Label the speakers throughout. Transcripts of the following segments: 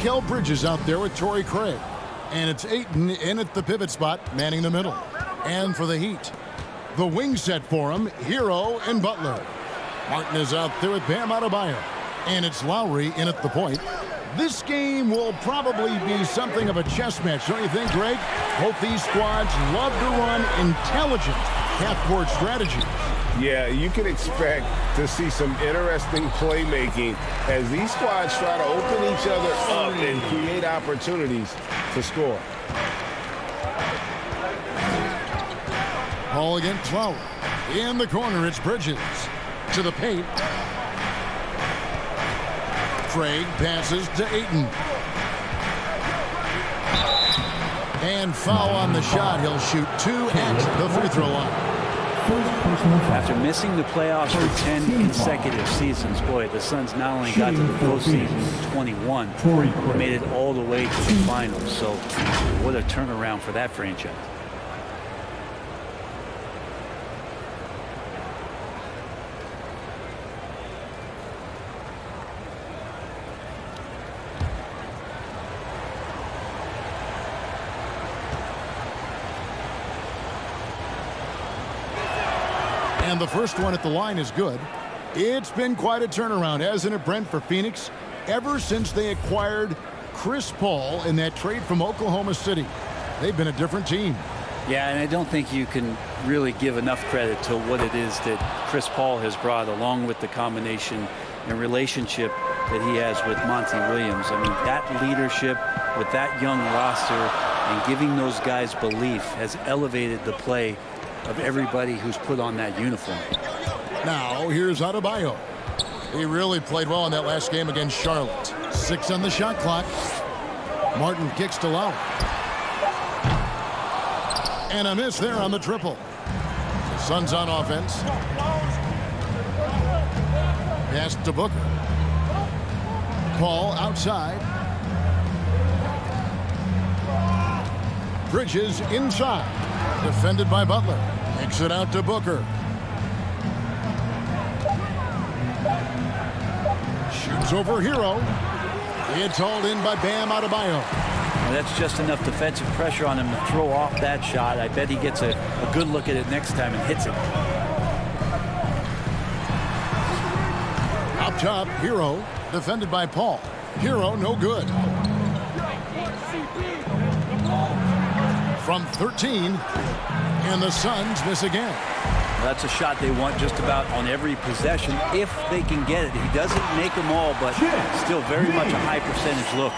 Speaker 1: Mikal Bridges out there with Torrey Craig. And it's Ayton in at the pivot spot, manning the middle. And for the Heat, the wing set for him, Hero and Butler. Martin is out there with Bam Adebayo. And it's Lowry in at the point. This game will probably be something of a chess match, don't you think, Greg? Both these squads love to run intelligent half-court strategies.
Speaker 2: Yeah, you can expect to see some interesting playmaking as these squads try to open each other up and create opportunities to score.
Speaker 1: Ball against Lowry. In the corner, it's Bridges. To the paint. Craig passes to Ayton. And foul on the shot. He'll shoot 2 at the free throw line.
Speaker 3: After missing the playoffs for 10 consecutive seasons, boy, the Suns not only got to the postseason in 21, but made it all the way to the finals. So what a turnaround for that franchise.
Speaker 1: And the first one at the line is good. It's been quite a turnaround, hasn't it, Brent, for Phoenix? Ever since they acquired Chris Paul in that trade from Oklahoma City, they've been a different team.
Speaker 3: Yeah, and I don't think you can really give enough credit to what it is that Chris Paul has brought, along with the combination and relationship that he has with Monty Williams. I mean, that leadership with that young roster and giving those guys belief has elevated the play of everybody who's put on that uniform.
Speaker 1: Now, here's Adebayo. He really played well in that last game against Charlotte. 6 on the shot clock. Martin kicks to Lowry. And a miss there on the triple. The Suns on offense. Pass to Booker. Paul outside. Bridges inside. Defended by Butler. Makes it out to Booker. Shoots over Hero. It's hauled in by Bam Adebayo.
Speaker 3: Well, that's just enough defensive pressure on him to throw off that shot. I bet he gets a good look at it next time and hits it.
Speaker 1: Up top, Hero. Defended by Paul. Hero, no good. From 13, and the Suns miss again.
Speaker 3: Well, that's a shot they want just about on every possession if they can get it. He doesn't make them all, but still very much a high percentage look.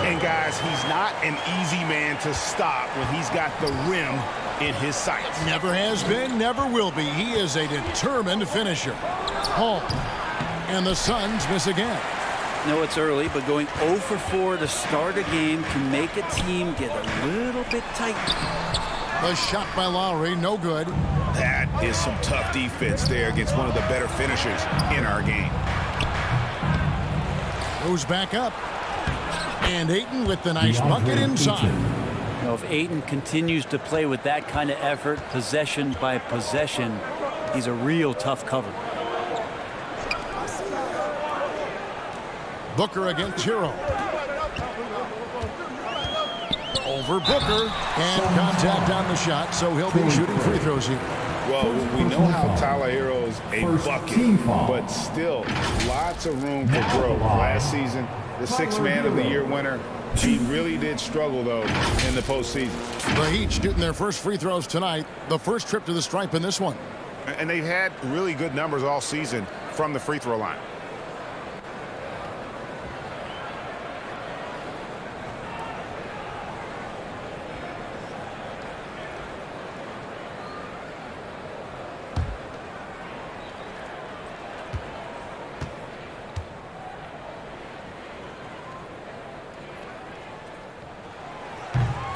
Speaker 2: And guys, he's not an easy man to stop when he's got the rim in his sights.
Speaker 1: Never has been, never will be. He is a determined finisher. Paul, and the Suns miss again.
Speaker 3: No, it's early, but going 0 for 4 to start a game can make a team get a little bit tight.
Speaker 1: The shot by Lowry, no good.
Speaker 2: That is some tough defense there against one of the better finishers in our game.
Speaker 1: Goes back up. And Ayton with the nice bucket inside.
Speaker 3: You know, if Ayton continues to play with that kind of effort, possession by possession, he's a real tough cover.
Speaker 1: Booker against Hero. Over Booker. And contact on the shot, so he'll be shooting free throws here.
Speaker 2: Well, we know how Tyler Hero's a bucket, but still lots of room for growth. Last season, the 6th Man of the Year winner, he really did struggle, though, in the postseason.
Speaker 1: The Heat shooting their first free throws tonight. The first trip to the stripe in this one.
Speaker 2: And they've had really good numbers all season from the free throw line.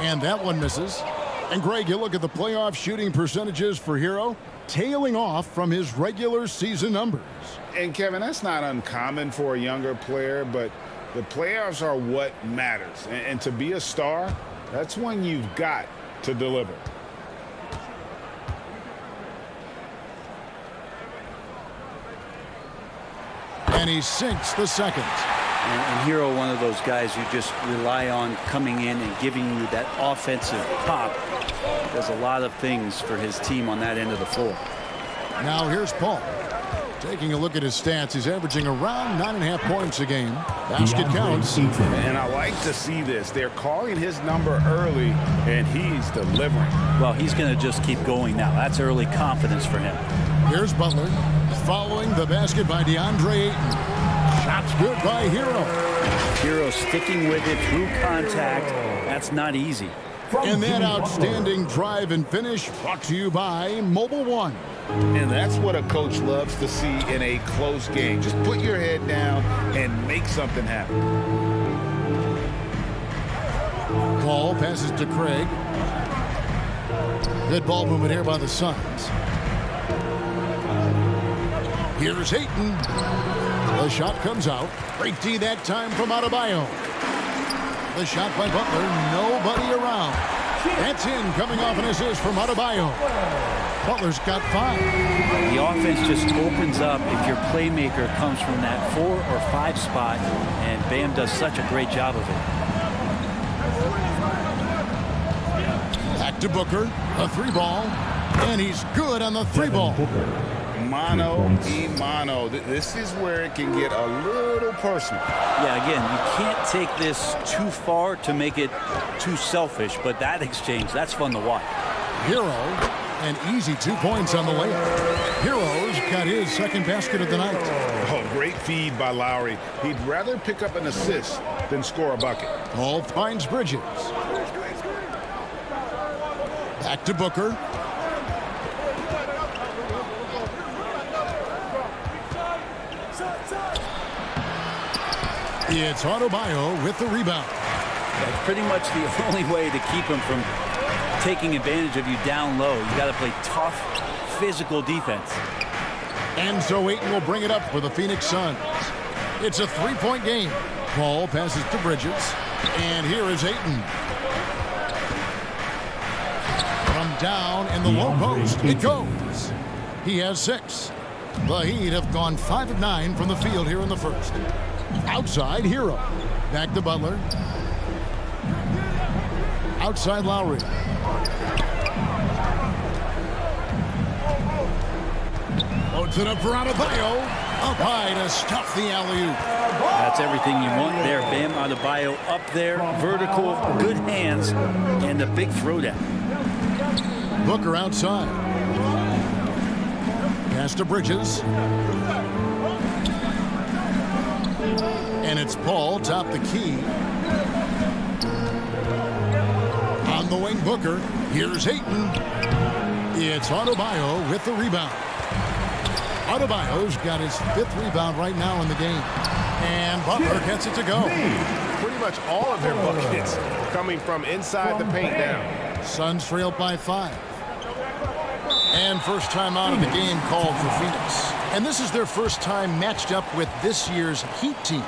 Speaker 1: And that one misses. And Greg, you look at the playoff shooting percentages for Hero, tailing off from his regular season numbers.
Speaker 2: And Kevin, that's not uncommon for a younger player, but the playoffs are what matters. And to be a star, that's when you've got to deliver.
Speaker 1: And he sinks the second.
Speaker 3: And Hero, one of those guys who just rely on coming in and giving you that offensive pop. Does a lot of things for his team on that end of the floor.
Speaker 1: Now here's Paul. Taking a look at his stats, he's averaging around 9.5 points a game. Basket counts.
Speaker 2: And I like to see this. They're calling his number early, and he's delivering.
Speaker 3: Well, he's going to just keep going now. That's early confidence for him.
Speaker 1: Here's Butler. Following the basket by DeAndre Ayton. Shots good by Hero.
Speaker 3: Hero sticking with it through contact. That's not easy.
Speaker 1: And that outstanding drive and finish brought to you by Mobile One.
Speaker 2: And that's what a coach loves to see in a close game. Just put your head down and make something happen.
Speaker 1: Paul passes to Craig. Good ball movement here by the Suns. Here's Ayton. The shot comes out. Great D that time from Adebayo. The shot by Butler. Nobody around. That's in, coming off an assist from Adebayo. Butler's got 5.
Speaker 3: The offense just opens up if your playmaker comes from that 4 or 5 spot, and Bam does such a great job of it.
Speaker 1: Back to Booker. A 3-ball. And he's good on the 3-ball.
Speaker 2: Mano a mano. This is where it can get a little personal.
Speaker 3: Yeah, again, you can't take this too far to make it too selfish, but that exchange, that's fun to watch.
Speaker 1: Hero, an easy 2 points on the layup. Hero's got his second basket of the night.
Speaker 2: Oh, great feed by Lowry. He'd rather pick up an assist than score a bucket.
Speaker 1: Paul finds Bridges. Back to Booker. It's Adebayo with the rebound.
Speaker 3: That's pretty much the only way to keep him from taking advantage of you down low. You got to play tough, physical defense.
Speaker 1: And so Ayton will bring it up for the Phoenix Suns. It's a 3-point game. Paul passes to Bridges. And here is Ayton. From down in the low post, it goes. He has 6. The Heat have gone 5 of 9 from the field here in the first. Outside, Hero. Back to Butler. Outside, Lowry. Loads it up for Adebayo. Up high to stuff the alley-oop.
Speaker 3: That's everything you want there. Bam Adebayo up there, vertical, good hands, and a big throwdown.
Speaker 1: Booker outside. Pass to Bridges. And it's Paul, top the key. On the wing, Booker. Here's Ayton. It's Adebayo with the rebound. Adebayo's got his 5th rebound right now in the game. And Butler gets it to go.
Speaker 4: Pretty much all of their buckets coming from inside the paint now.
Speaker 1: Suns trailed by 5. And first time out of the game called for Phoenix. And this is their first time matched up with this year's Heat team.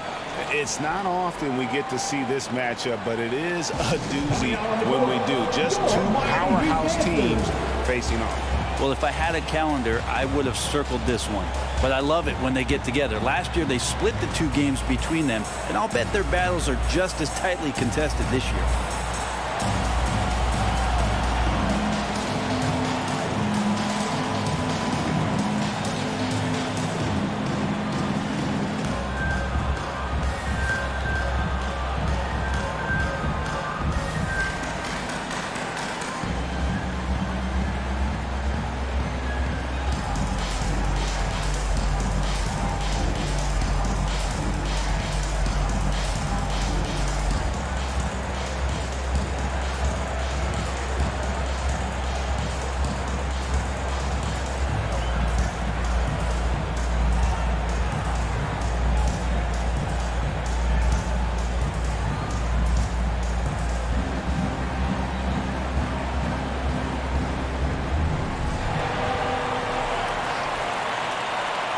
Speaker 2: It's not often we get to see this matchup, but it is a doozy when we do. Just 2 powerhouse teams facing off.
Speaker 3: Well, if I had a calendar, I would have circled this one. But I love it when they get together. Last year, they split the 2 games between them, and I'll bet their battles are just as tightly contested this year.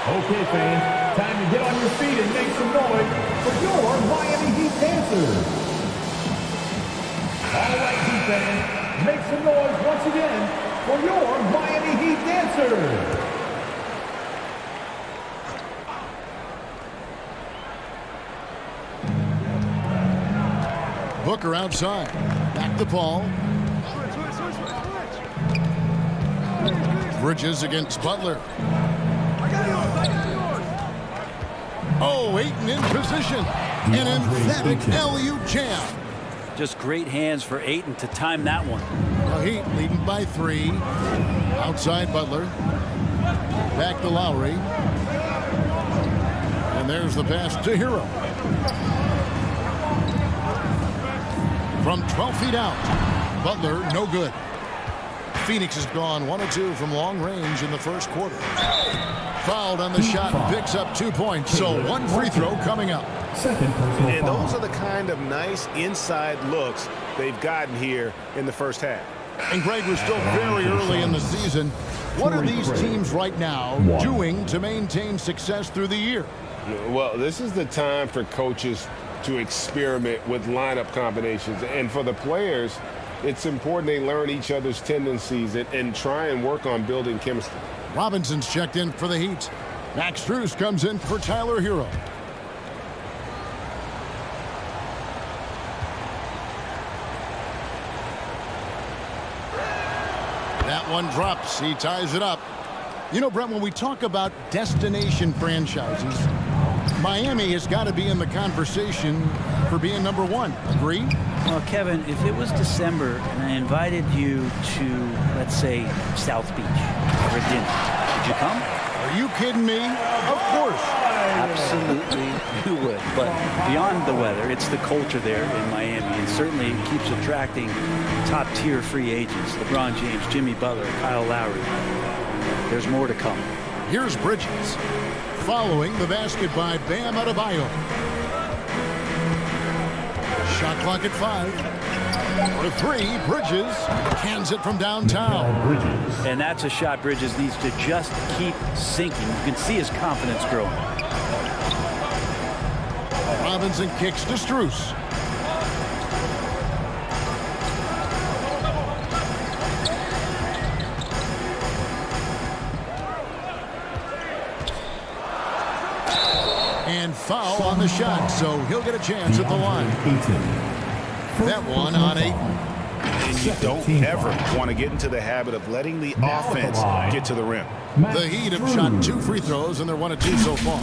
Speaker 5: Okay, fans, time to get on your feet and make some noise for your Miami Heat dancers. All right, Heat fans, make some noise once again for your Miami Heat dancers.
Speaker 1: Booker outside. Back to Paul. Bridges against Butler. Oh, Ayton in position. An emphatic LU jam.
Speaker 3: Just great hands for Ayton to time that one.
Speaker 1: The Heat leading by 3. Outside Butler. Back to Lowry. And there's the pass to Hero. From 12 feet out. Butler, no good. Phoenix has gone 1 of 2 from long range in the first quarter. Fouled on the shot, picks up 2 points. So 1 free throw coming up.
Speaker 4: And those are the kind of nice inside looks they've gotten here in the first half.
Speaker 1: And Greg, we're still very early in the season. What are these teams right now doing to maintain success through the year?
Speaker 6: Well, this is the time for coaches to experiment with lineup combinations. And for the players, it's important they learn each other's tendencies and try and work on building chemistry.
Speaker 1: Robinson's checked in for the Heat. Max Strus comes in for Tyler Hero. That one drops. He ties it up. You know, Brent, when we talk about destination franchises, Miami has got to be in the conversation for being number 1. Agree?
Speaker 3: Well, Kevin, if it was December and I invited you to, let's say, South Beach for a dinner, would you come?
Speaker 1: Are you kidding me? Of course.
Speaker 3: Absolutely, you would. But beyond the weather, it's the culture there in Miami, and certainly it keeps attracting top-tier free agents. LeBron James, Jimmy Butler, Kyle Lowry. There's more to come.
Speaker 1: Here's Bridges. Following the basket by Bam Adebayo. Shot clock at 5. For 3, Bridges cans it from downtown.
Speaker 3: And that's a shot Bridges needs to just keep sinking. You can see his confidence growing.
Speaker 1: Robinson kicks to Strus. And foul on the shot, so he'll get a chance at the line. That one on Ayton.
Speaker 2: And you don't ever want to get into the habit of letting the offense get to the rim.
Speaker 1: The Heat have shot 2 free throws, and they're 1 of 2 so far.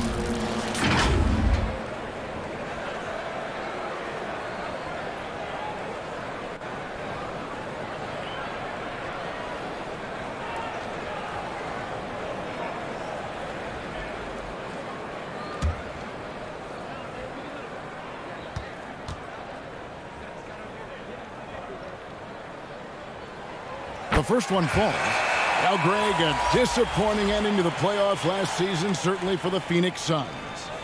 Speaker 1: The first one falls. Now, Greg, a disappointing ending to the playoffs last season, certainly for the Phoenix Suns.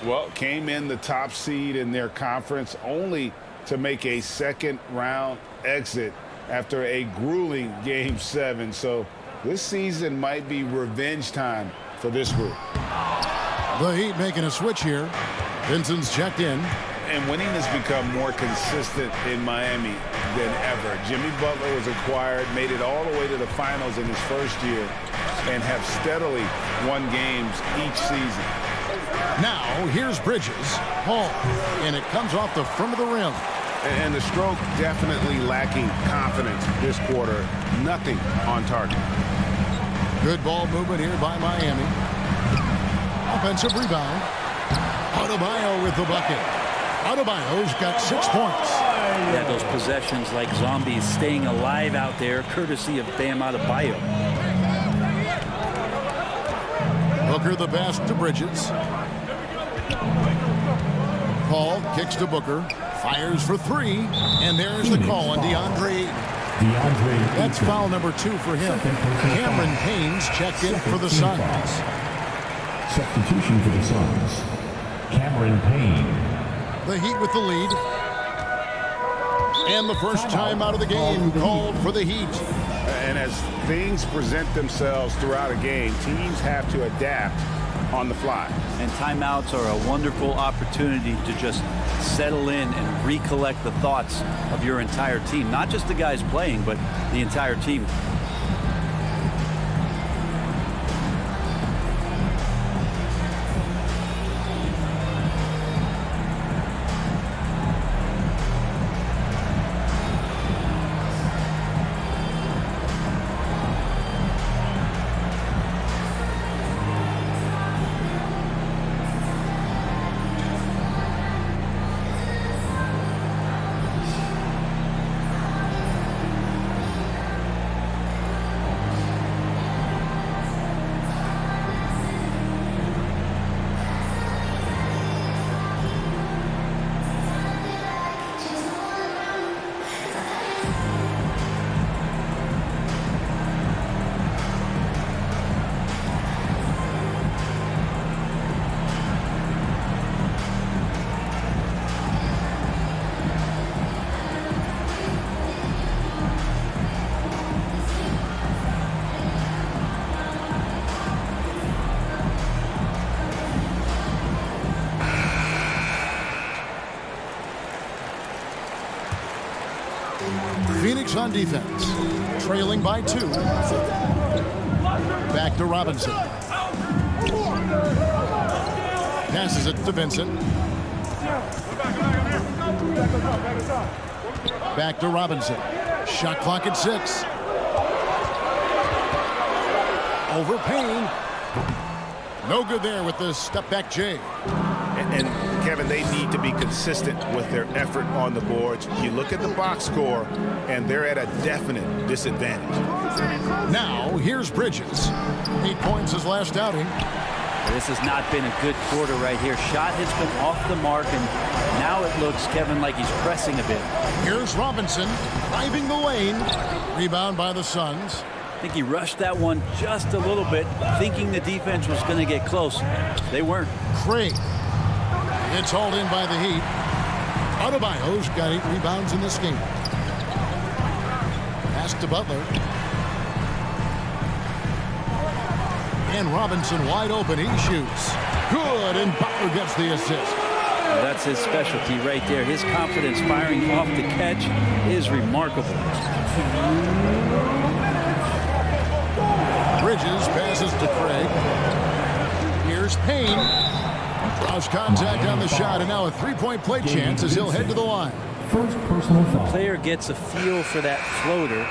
Speaker 2: Well, came in the top seed in their conference only to make a second-round exit after a grueling Game 7. So this season might be revenge time for this group.
Speaker 1: The Heat making a switch here. Vincent's checked in.
Speaker 2: And winning has become more consistent in Miami than ever. Jimmy Butler was acquired, made it all the way to the finals in his first year, and have steadily won games each season.
Speaker 1: Now, here's Bridges. Paul. And it comes off the front of the rim.
Speaker 2: And the stroke definitely lacking confidence this quarter. Nothing on target.
Speaker 1: Good ball movement here by Miami. Offensive rebound. Adebayo with the bucket. Adebayo's got 6 points.
Speaker 3: Yeah, those possessions like zombies staying alive out there, courtesy of Bam Adebayo.
Speaker 1: Booker the pass to Bridges. Paul kicks to Booker. Fires for 3. And there's the call on DeAndre. That's foul number 2 for him. Cameron Payne's checked in for the Suns.
Speaker 5: Substitution for the Suns. Cameron Payne.
Speaker 1: The Heat with the lead. And the first time out of the game called for the Heat.
Speaker 2: And as things present themselves throughout a game, teams have to adapt on the fly.
Speaker 3: And timeouts are a wonderful opportunity to just settle in and recollect the thoughts of your entire team. Not just the guys playing, but the entire team.
Speaker 1: Phoenix on defense, trailing by 2. Back to Robinson. Passes it to Vincent. Back to Robinson. Shot clock at 6. Over Payne. No good there with the step back J.
Speaker 4: And Kevin, they need to be consistent with their effort on the boards. You look at the box score, and they're at a definite disadvantage.
Speaker 1: Now, here's Bridges. 8 points his last outing.
Speaker 3: This has not been a good quarter right here. Shot has been off the mark, and now it looks, Kevin, like he's pressing a bit.
Speaker 1: Here's Robinson driving the lane. Rebound by the Suns.
Speaker 3: I think he rushed that one just a little bit, thinking the defense was going to get close. They weren't.
Speaker 1: Craig. It's hauled in by the Heat. Adebayo's got 8 rebounds in this game. Pass to Butler. And Robinson wide open. He shoots. Good, and Butler gets the assist.
Speaker 3: Well, that's his specialty right there. His confidence firing off the catch is remarkable.
Speaker 1: Bridges passes to Craig. Here's Payne. Draws contact on the shot, and now a 3-point play chance as he'll head to the line.
Speaker 5: First personal foul.
Speaker 3: Player gets a feel for that floater.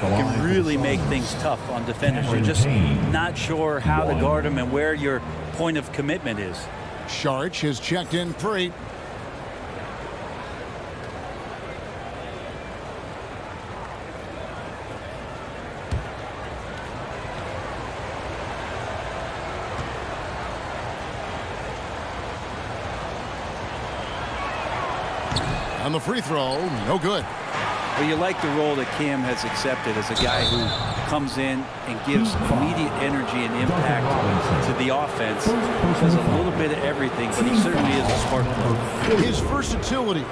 Speaker 3: Can really make things tough on defenders. You're just not sure how to guard him and where your point of commitment is.
Speaker 1: Saric has checked in for 8. On the free throw, no good.
Speaker 3: Well, you like the role that Cam has accepted as a guy who comes in and gives immediate energy and impact to the offense. Does a little bit of everything, but he certainly is a smart player.
Speaker 1: His versatility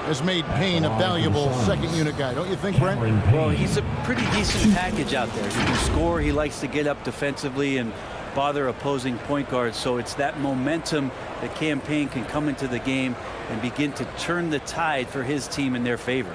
Speaker 1: has made Payne a valuable second-unit guy, don't you think, Brent?
Speaker 3: Well, he's a pretty decent package out there. He can score. He likes to get up defensively and bother opposing point guards. So it's that momentum that Cam Payne can come into the game and begin to turn the tide for his team in their favor.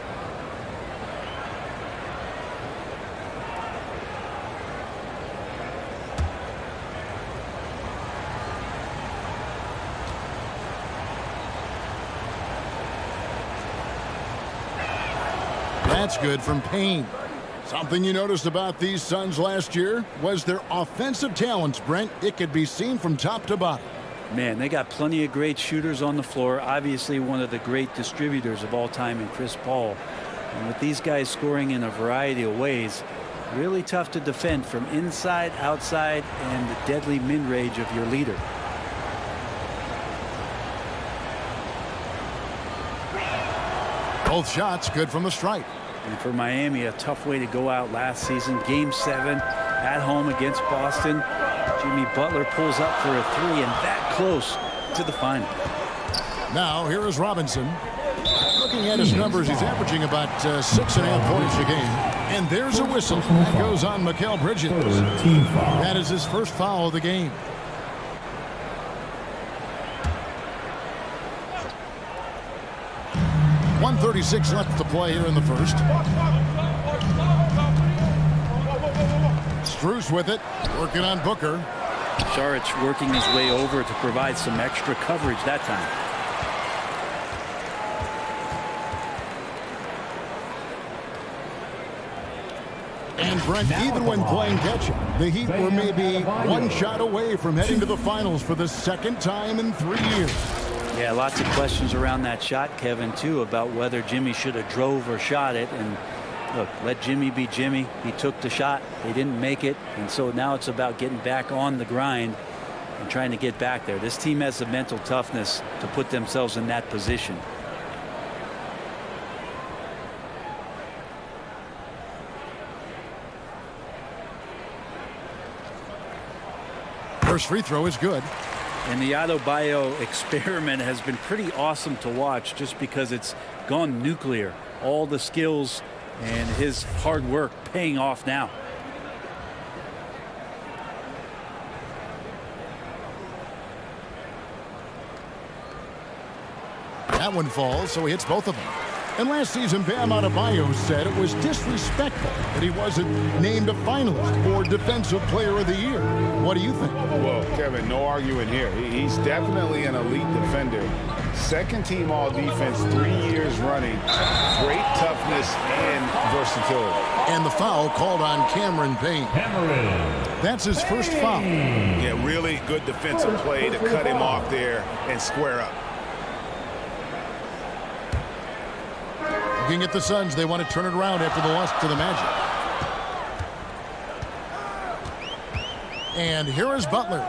Speaker 1: That's good from Payne. Something you noticed about these Suns last year was their offensive talents, Brent. It could be seen from top to bottom.
Speaker 3: Man, they got plenty of great shooters on the floor. Obviously, one of the great distributors of all time in Chris Paul. And with these guys scoring in a variety of ways, really tough to defend from inside, outside, and the deadly mid-range of your leader.
Speaker 1: Both shots good from the stripe.
Speaker 3: And for Miami, a tough way to go out last season. Game 7 at home against Boston. Jimmy Butler pulls up for a 3 and that close to the final.
Speaker 1: Now here is Robinson. Looking at his numbers, he's averaging about 6.5 points a game. And there's a whistle that goes on Mikal Bridges. That is his first foul of the game. .136 left to play here in the first. Strus with it, working on Booker.
Speaker 3: Saric working his way over to provide some extra coverage that time.
Speaker 1: And Brent, even when playing catch-up, the Heat were maybe one shot away from heading to the finals for the second time in 3 years.
Speaker 3: Yeah, lots of questions around that shot, Kevin, too, about whether Jimmy should have drove or shot it. And look, let Jimmy be Jimmy. He took the shot. They didn't make it. And so now it's about getting back on the grind and trying to get back there. This team has the mental toughness to put themselves in that position.
Speaker 1: First free throw is good.
Speaker 3: And the Adebayo experiment has been pretty awesome to watch just because it's gone nuclear. All the skills and his hard work paying off now.
Speaker 1: That one falls, so he hits both of them. And last season, Bam Adebayo said it was disrespectful that he wasn't named a finalist for Defensive Player of the Year. What do you think?
Speaker 2: Well, Kevin, no arguing here. He's definitely an elite defender. Second team all-defense 3 years running. Great toughness and versatility.
Speaker 1: And the foul called on Cameron Payne. That's his first foul.
Speaker 4: Yeah, really good defensive play to cut him off there and square up.
Speaker 1: Looking at the Suns, they want to turn it around after the loss to the Magic. And here is Butler.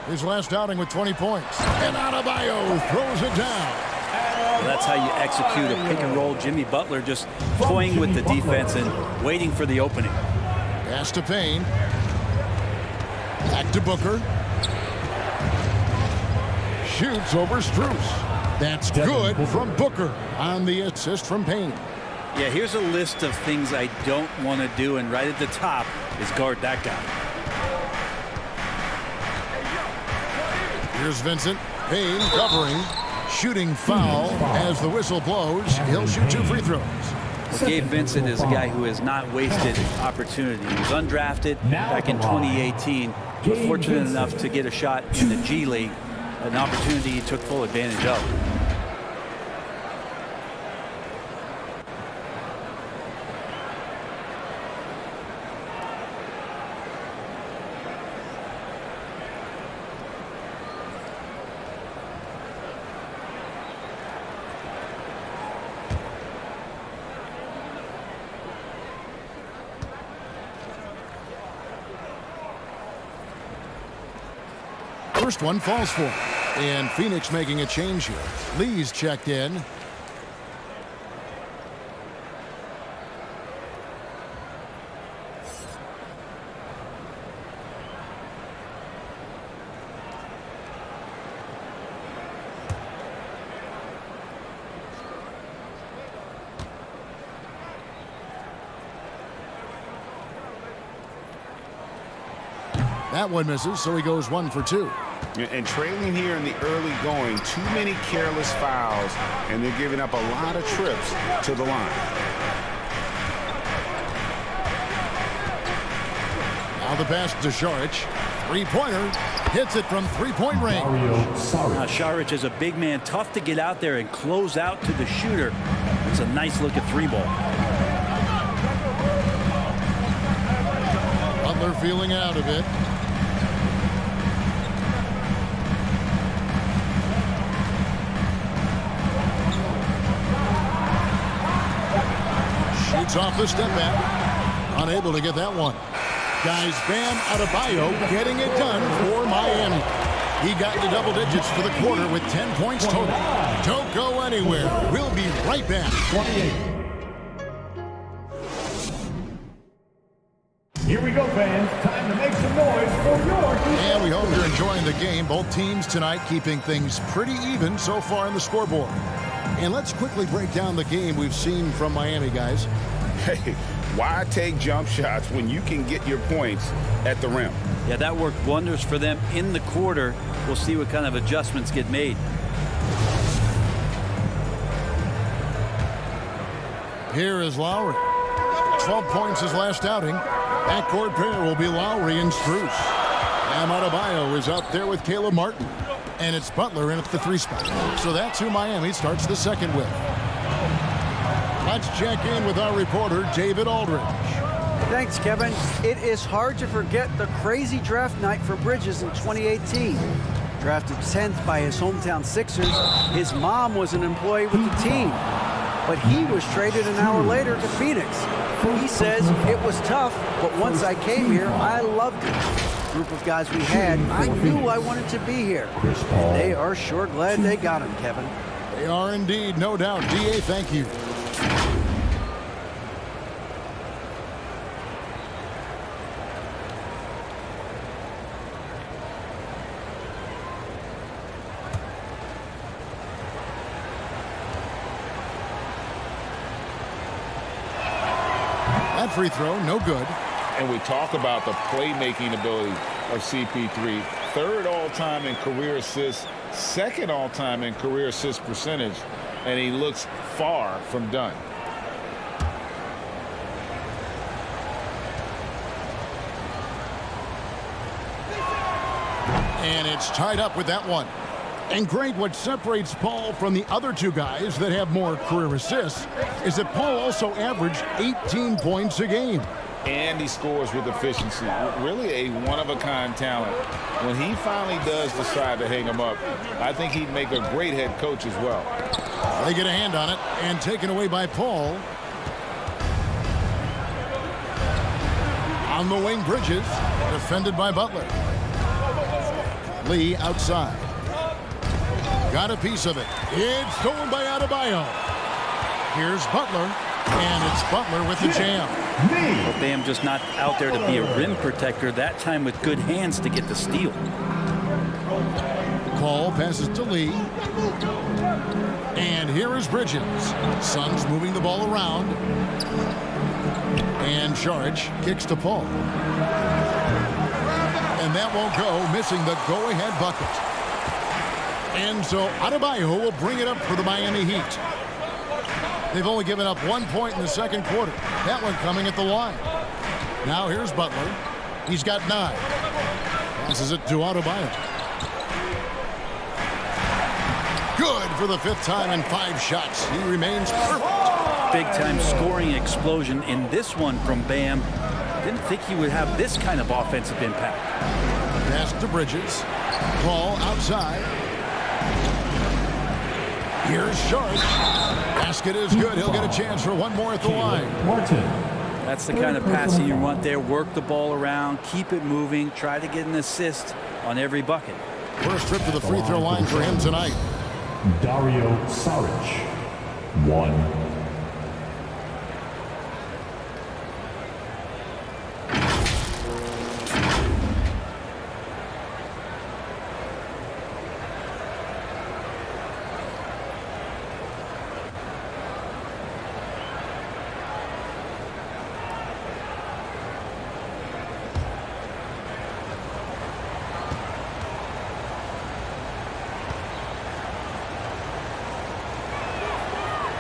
Speaker 1: His last outing with 20 points. And Adebayo throws it down.
Speaker 3: Well, that's how you execute a pick and roll. Jimmy Butler just toying with the defense and waiting for the opening.
Speaker 1: Pass to Payne. Back to Booker. Shoots over Strus. That's good from Booker on the assist from Payne.
Speaker 3: Yeah, here's a list of things I don't want to do, and right at the top is guard that guy.
Speaker 1: Here's Vincent. Payne covering. Shooting foul as the whistle blows. He'll shoot 2 free throws.
Speaker 3: Well, Gabe Vincent is a guy who has not wasted opportunity. He was undrafted back in 2018. He was fortunate enough to get a shot in the G League, an opportunity he took full advantage of.
Speaker 1: First one falls for him. And Phoenix making a change here. Lee's checked in. That one misses, so he goes 1 for 2.
Speaker 2: And trailing here in the early going, too many careless fouls, and they're giving up a lot of trips to the line.
Speaker 1: Now the pass to Šarić. Three-pointer. Hits it from three-point range.
Speaker 3: Now Šarić is a big man, tough to get out there and close out to the shooter. It's a nice look at 3-ball.
Speaker 1: Butler feeling out of it. Shoots off the step back. Unable to get that one. Guys, Bam Adebayo getting it done for Miami. He got into double digits for the quarter with 10 points total. Don't go anywhere. We'll be right back.
Speaker 5: 28. Here we go, fans. Time to make some noise for your team.
Speaker 1: And we hope you're enjoying the game. Both teams tonight keeping things pretty even so far in the scoreboard. And let's quickly break down the game we've seen from Miami, guys.
Speaker 2: Hey, why take jump shots when you can get your points at the rim?
Speaker 3: Yeah, that worked wonders for them in the quarter. We'll see what kind of adjustments get made.
Speaker 1: Here is Lowry. 12 points his last outing. Backcourt pair will be Lowry and Strus. Bam Adebayo is out there with Caleb Martin. And it's Butler in at the 3 spot. So that's who Miami starts the second with. Let's check in with our reporter, David Aldridge.
Speaker 7: Thanks, Kevin. It is hard to forget the crazy draft night for Bridges in 2018. Drafted 10th by his hometown Sixers, his mom was an employee with the team. But he was traded an hour later to Phoenix. He says it was tough, but once I came here, I loved it. The group of guys we had, I knew I wanted to be here. And they are sure glad they got him, Kevin.
Speaker 1: They are indeed, no doubt. DA, thank you. That free throw, no good.
Speaker 6: And we talk about the playmaking ability of CP3. 3rd all-time in career assists, 2nd all-time in career assist percentage.
Speaker 2: and he looks far from done.
Speaker 1: And it's tied up with that one. And Greg, what separates Paul from the other two guys that have more career assists is that Paul also averaged 18 points a game.
Speaker 2: And he scores with efficiency. Really a one-of-a-kind talent. When he finally does decide to hang him up, I think he'd make a great head coach as well.
Speaker 1: They get a hand on it and taken away by Paul. On the wing, Bridges, defended by Butler. Lee outside. Got a piece of it. It's stolen by Adebayo. Here's Butler, and it's Butler with the jam.
Speaker 3: Well, Bam just not out there to be a rim protector, that time with good hands to get the steal.
Speaker 1: Paul passes to Lee. And here is Bridges. Suns moving the ball around. And Saric kicks to Paul. And that won't go, missing the go-ahead bucket. And so Adebayo will bring it up for the Miami Heat. They've only given up 1 point in the second quarter. That one coming at the line. Now here's Butler. He's got 9. Passes it to Adebayo. Good for the 5th time in 5 shots. He remains perfect.
Speaker 3: Big-time scoring explosion in this one from Bam. Didn't think he would have this kind of offensive impact.
Speaker 1: Pass to Bridges. Paul outside. Here's Saric. Basket is good. He'll get a chance for one more at the line.
Speaker 3: That's the kind of passing you want there. Work the ball around, keep it moving, try to get an assist on every bucket.
Speaker 1: First trip to the free throw line for him tonight.
Speaker 5: Dario Saric, 1.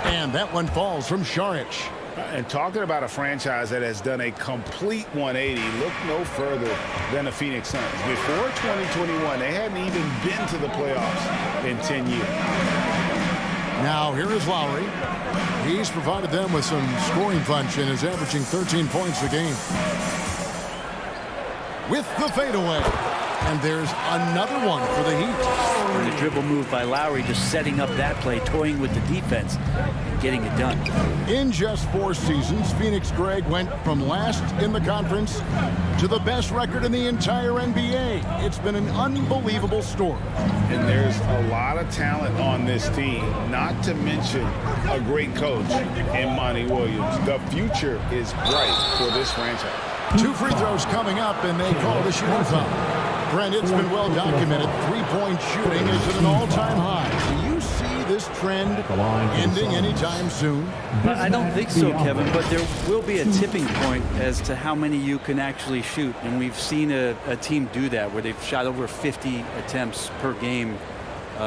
Speaker 1: And that one falls from Saric.
Speaker 2: And talking about a franchise that has done a complete 180, look no further than the Phoenix Suns. Before 2021, they hadn't even been to the playoffs in 10 years.
Speaker 1: Now here is Lowry. He's provided them with some scoring punch and is averaging 13 points a game. With the fadeaway. And there's another one for the Heat.
Speaker 3: And the dribble move by Lowry, just setting up that play, toying with the defense, and getting it done.
Speaker 1: In just 4 seasons, Phoenix, Greg, went from last in the conference to the best record in the entire NBA. It's been an unbelievable story.
Speaker 2: And there's a lot of talent on this team, not to mention a great coach in Monty Williams. The future is bright for this franchise.
Speaker 1: 2 free throws coming up, and they call the shooting foul. Brent, it's been well documented. 3-point shooting is at an all-time high. Do you see this trend ending anytime soon?
Speaker 3: I don't think so, Kevin, but there will be a tipping point as to how many you can actually shoot. And we've seen a team do that where they've shot over 50 attempts per game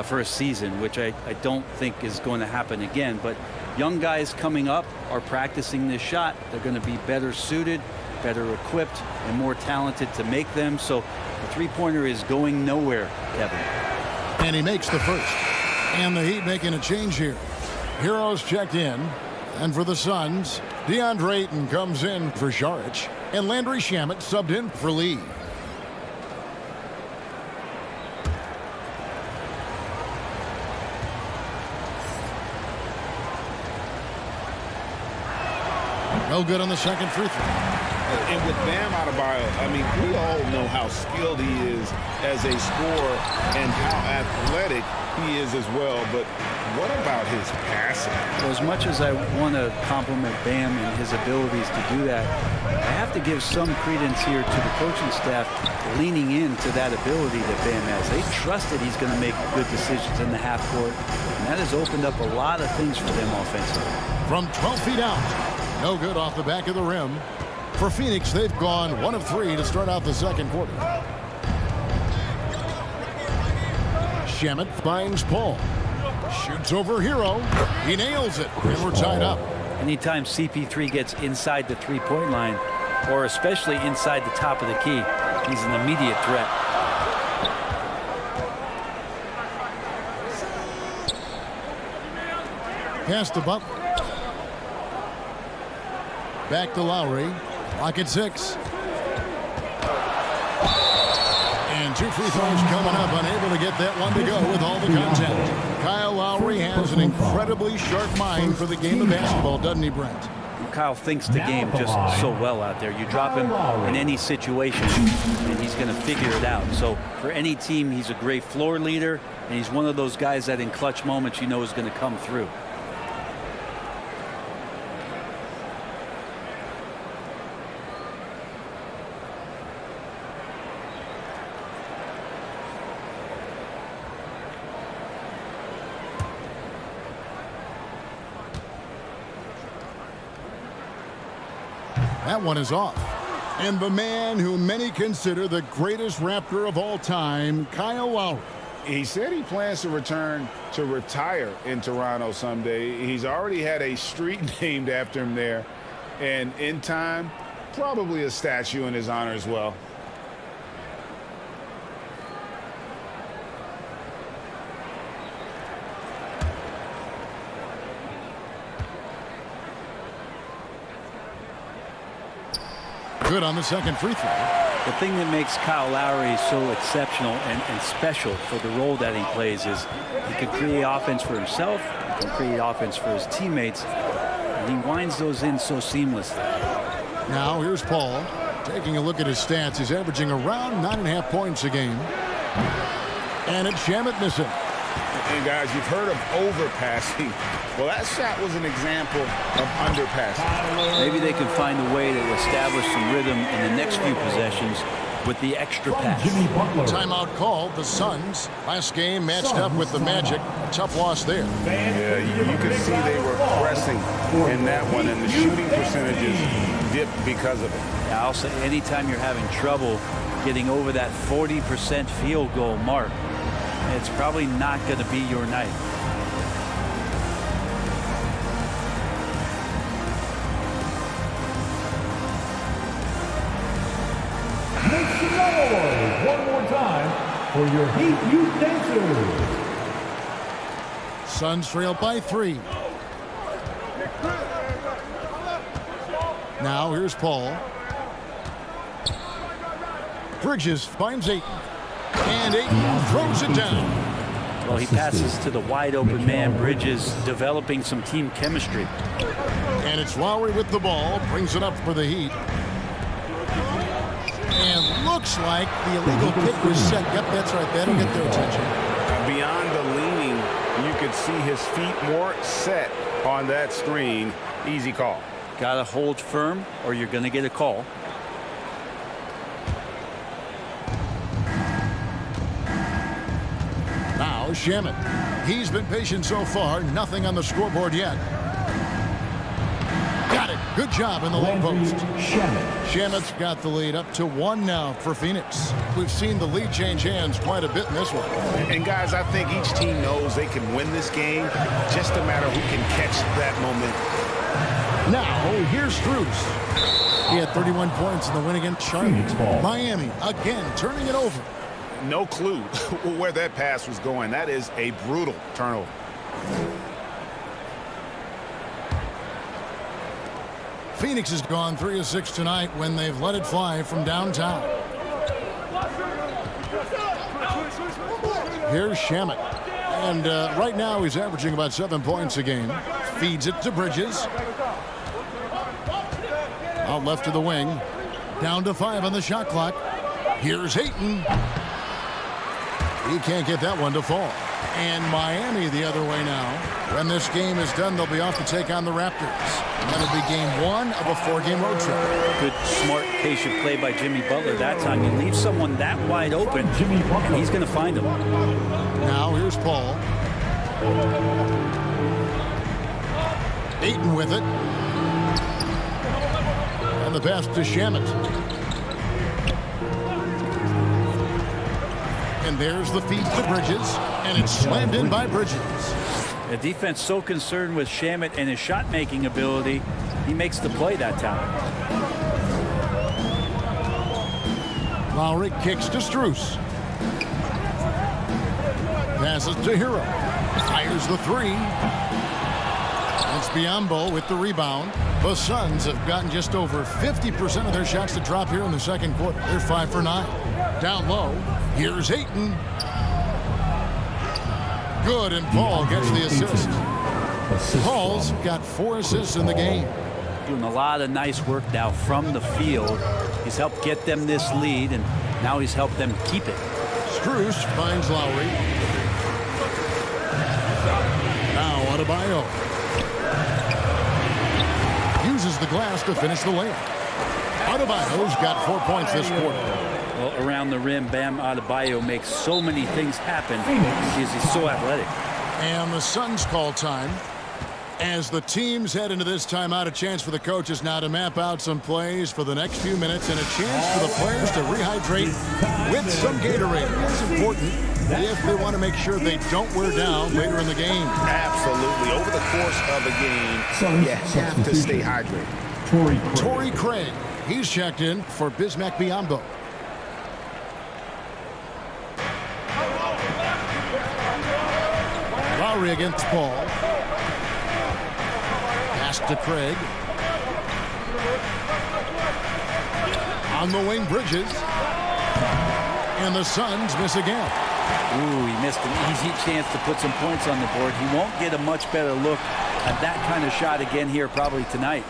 Speaker 3: for a season, which I don't think is going to happen again. But young guys coming up are practicing this shot. They're going to be better suited, better equipped, and more talented to make them. So the three-pointer is going nowhere, Kevin.
Speaker 1: And he makes the first. And the Heat making a change here. Heroes checked in. And for the Suns, DeAndre Ayton comes in for Saric. And Landry Shamet subbed in for Lee. No good on the second free throw.
Speaker 2: And with Bam Adebayo, I mean, we all know how skilled he is as a scorer and how athletic he is as well. But what about his passing?
Speaker 3: Well, as much as I want to compliment Bam and his abilities to do that, I have to give some credence here to the coaching staff leaning into that ability that Bam has. They trust that he's going to make good decisions in the half court, and that has opened up a lot of things for them offensively.
Speaker 1: From 12 feet out, no good off the back of the rim. For Phoenix, they've gone 1 of 3 to start out the second quarter. Shamet finds Paul. Shoots over Hero. He nails it, and we're tied up.
Speaker 3: Anytime CP3 gets inside the three-point line, or especially inside the top of the key, he's an immediate threat.
Speaker 1: Pass to Butler. Back to Lowry. Clock at 6. And 2 free throws coming up. Unable to get that one to go with all the contact. Kyle Lowry has an incredibly sharp mind for the game of basketball, doesn't he, Brent?
Speaker 3: Kyle thinks the game just so well out there. You drop him in any situation, and he's going to figure it out. So for any team, he's a great floor leader, and he's one of those guys that in clutch moments you know is going to come through.
Speaker 1: That one is off. And the man who many consider the greatest Raptor of all time, Kyle Lowry.
Speaker 2: He said he plans to return to retire in Toronto someday. He's already had a street named after him there. And in time, probably a statue in his honor as well.
Speaker 1: Good on the second free throw.
Speaker 3: The thing that makes Kyle Lowry so exceptional and special for the role that he plays is he can create offense for himself, he can create offense for his teammates, and he winds those in so seamlessly.
Speaker 1: Now here's Paul. Taking a look at his stats, he's averaging around 9.5 points a game. And it's Shamet missing.
Speaker 2: And guys, you've heard of overpassing. Well, that shot was an example of underpassing.
Speaker 3: Maybe they can find a way to establish some rhythm in the next few possessions with the extra pass.
Speaker 1: Timeout called. The Suns. Last game matched up with the Magic. A tough loss there.
Speaker 2: Yeah, you could see they were pressing in that one, and the shooting percentages dipped because of it.
Speaker 3: Yeah, I'll say anytime you're having trouble getting over that 40% field goal mark, it's probably not going to be your night.
Speaker 5: Make some noise one more time for your Heat Youth Dancers.
Speaker 1: Suns trail by 3. Now here's Paul. Bridges finds Ayton. And Ayton throws it down.
Speaker 3: Well, he passes to the wide open man. Bridges developing some team chemistry.
Speaker 1: And it's Lowry with the ball. Brings it up for the Heat. And looks like the illegal kick was set. Yep, that's right. That'll get their attention.
Speaker 2: Beyond the leaning, you could see his feet more set on that screen. Easy call.
Speaker 3: Got to hold firm or you're going to get a call.
Speaker 1: Now Shamet. He's been patient so far. Nothing on the scoreboard yet. Got it. Good job in the low post. Shamet's got the lead up to 1 now for Phoenix. We've seen the lead change hands quite a bit in this one.
Speaker 2: And guys, I think each team knows they can win this game. Just a matter who can catch that momentum.
Speaker 1: Now here's Strus. He had 31 points in the win against Charlotte. Miami again turning it over.
Speaker 2: No clue where that pass was going. That is a brutal turnover.
Speaker 1: Phoenix has gone 3 of 6 tonight when they've let it fly from downtown. Here's Shamet. And right now he's averaging about 7 points a game. Feeds it to Bridges. Out left to the wing. Down to 5 on the shot clock. Here's Ayton. He can't get that one to fall. And Miami the other way now. When this game is done, they'll be off to take on the Raptors. That'll be game 1 of a 4-game road trip.
Speaker 3: Good, smart, patient play by Jimmy Butler that time. You leave someone that wide open, and he's going to find him.
Speaker 1: Now here's Paul. Ayton with it. And the pass to Shamet. And there's the feed to Bridges, and it's slammed in by Bridges.
Speaker 3: The defense so concerned with Shamet and his shot-making ability, he makes the play that time.
Speaker 1: Lowry kicks to Strus. Passes to Hero. Fires the three. It's Biyombo with the rebound. The Suns have gotten just over 50% of their shots to drop here in the second quarter. They're 5 for 9. Down low, here's Ayton. Good, and Paul gets the assist. Paul's got 4 assists in the game.
Speaker 3: Doing a lot of nice work now from the field. He's helped get them this lead, and now he's helped them keep it.
Speaker 1: Strus finds Lowry. Now Adebayo. Uses the glass to finish the layup. Adebayo's got 4 points this quarter.
Speaker 3: Well, around the rim, Bam Adebayo makes so many things happen because he's so athletic.
Speaker 1: And the Suns call time. As the teams head into this timeout, a chance for the coaches now to map out some plays for the next few minutes and a chance for the players to rehydrate with some Gatorade. It's important if they want to make sure they don't wear down later in the game.
Speaker 4: Absolutely. Over the course of a game, you have to stay hydrated.
Speaker 1: Torrey Craig. He's checked in for Bismack Biyombo. Lowry against Paul. Pass to Craig. On the wing, Bridges. And the Suns miss again.
Speaker 3: Ooh, he missed an easy chance to put some points on the board. He won't get a much better look at that kind of shot again here probably tonight.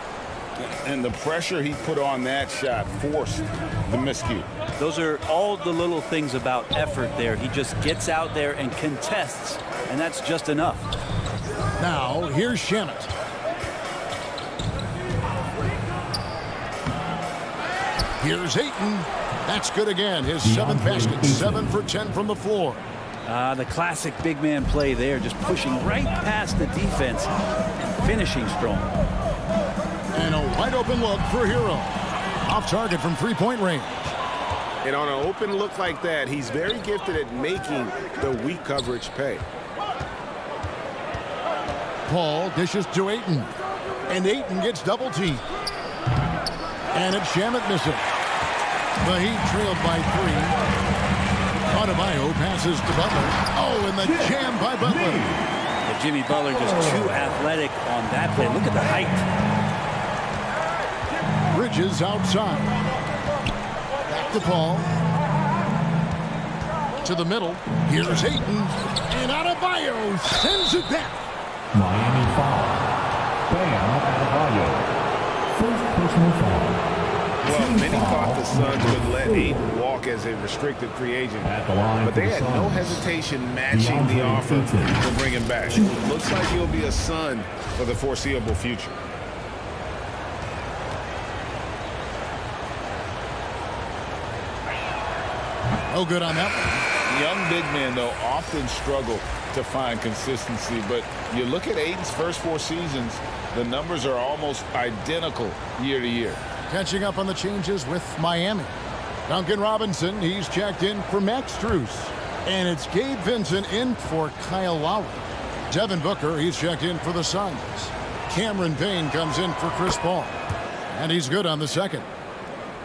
Speaker 2: And the pressure he put on that shot forced the miscue.
Speaker 3: Those are all the little things about effort there. He just gets out there and contests, and that's just enough.
Speaker 1: Now, here's Shamet. Here's Ayton. That's good again. His 7th basket, 7 for 10 from the floor.
Speaker 3: The classic big man play there, just pushing right past the defense and finishing strong.
Speaker 1: And a wide open look for Hero. Off target from 3-point range.
Speaker 4: And on an open look like that, he's very gifted at making the weak coverage pay.
Speaker 1: Paul dishes to Ayton. And Ayton gets double teamed. And it's Shamet missing. The Heat trailed by 3. Adebayo passes to Butler. Oh, and the jam by Butler.
Speaker 3: But Jimmy Butler just too athletic on that play. Look at the height.
Speaker 1: Bridges outside. Back to Paul. To the middle. Here's Ayton. And Adebayo sends it back.
Speaker 5: Miami foul. Bam Adebayo. First personal foul.
Speaker 4: Well, many thought the Suns would let Ayton walk as a restricted free agent, but they had no hesitation matching the offer to bring him back. Looks like he'll be a Sun for the foreseeable future.
Speaker 1: Oh, good on that one.
Speaker 2: Young big men, though, often struggle to find consistency, but you look at Ayton's first 4 seasons, the numbers are almost identical year to year.
Speaker 1: Catching up on the changes with Miami. Duncan Robinson, he's checked in for Max Strus. And it's Gabe Vincent in for Kyle Lowry. Devin Booker, he's checked in for the Suns. Cameron Payne comes in for Chris Paul. And he's good on the second.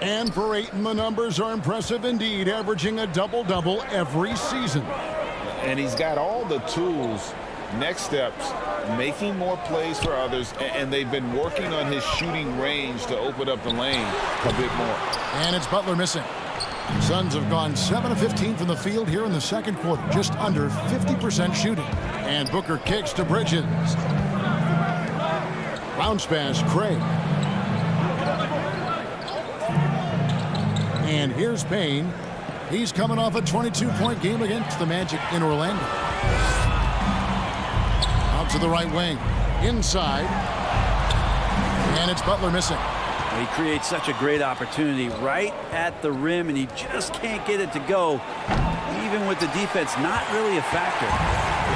Speaker 1: And for Ayton, the numbers are impressive indeed, averaging a double-double every season.
Speaker 2: And he's got all the tools, next steps, making more plays for others, and they've been working on his shooting range to open up the lane a bit more.
Speaker 1: And it's Butler missing. Suns have gone 7 of 15 from the field here in the second quarter, just under 50% shooting. And Booker kicks to Bridges. Bounce pass, Craig. And here's Payne. He's coming off a 22-point game against the Magic in Orlando. Out to the right wing. Inside. And it's Butler missing.
Speaker 3: He creates such a great opportunity right at the rim, and he just can't get it to go, even with the defense not really a factor.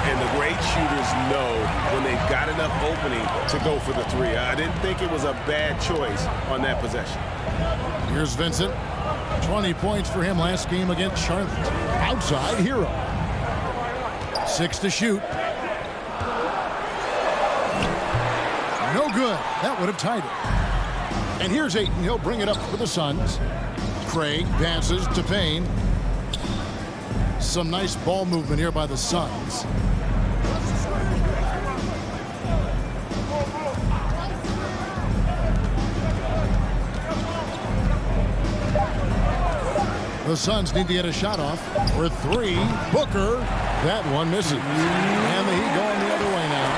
Speaker 4: And the great shooters know when they've got enough opening to go for the 3. I didn't think it was a bad choice on that possession.
Speaker 1: Here's Vincent. 20 points for him last game against Charlotte. Outside, Hero. 6 to shoot. No good. That would have tied it. And here's Ayton. He'll bring it up for the Suns. Craig passes to Payne. Some nice ball movement here by the Suns. The Suns need to get a shot off for 3. Booker. That one misses. And the Heat going the other way now.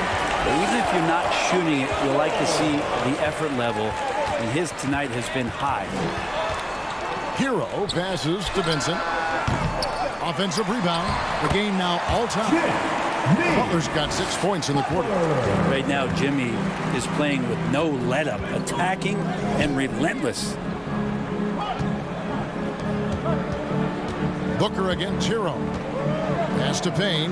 Speaker 3: Even if you're not shooting it, you like to see the effort level, and his tonight has been high.
Speaker 1: Hero passes to Vincent. Offensive rebound. The game now all-time. Butler's got 6 points in the quarter.
Speaker 3: Right now, Jimmy is playing with no let-up, attacking and relentless.
Speaker 1: Booker against Hero. Pass to Payne.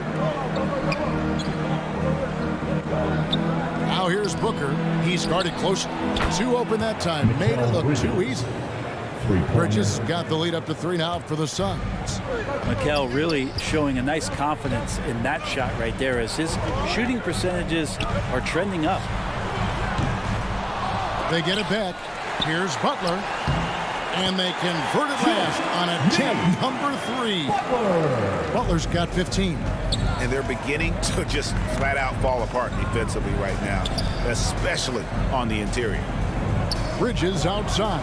Speaker 1: Now here's Booker. He's guarded close. Too open that time. Made it look too easy. Bridges got the lead up to 3 now for the Suns.
Speaker 3: Mikal really showing a nice confidence in that shot right there as his shooting percentages are trending up.
Speaker 1: They get it back. Here's Butler. And they convert it last on attempt number 3. Butler's got 15.
Speaker 2: And they're beginning to just flat out fall apart defensively right now, especially on the interior.
Speaker 1: Bridges outside.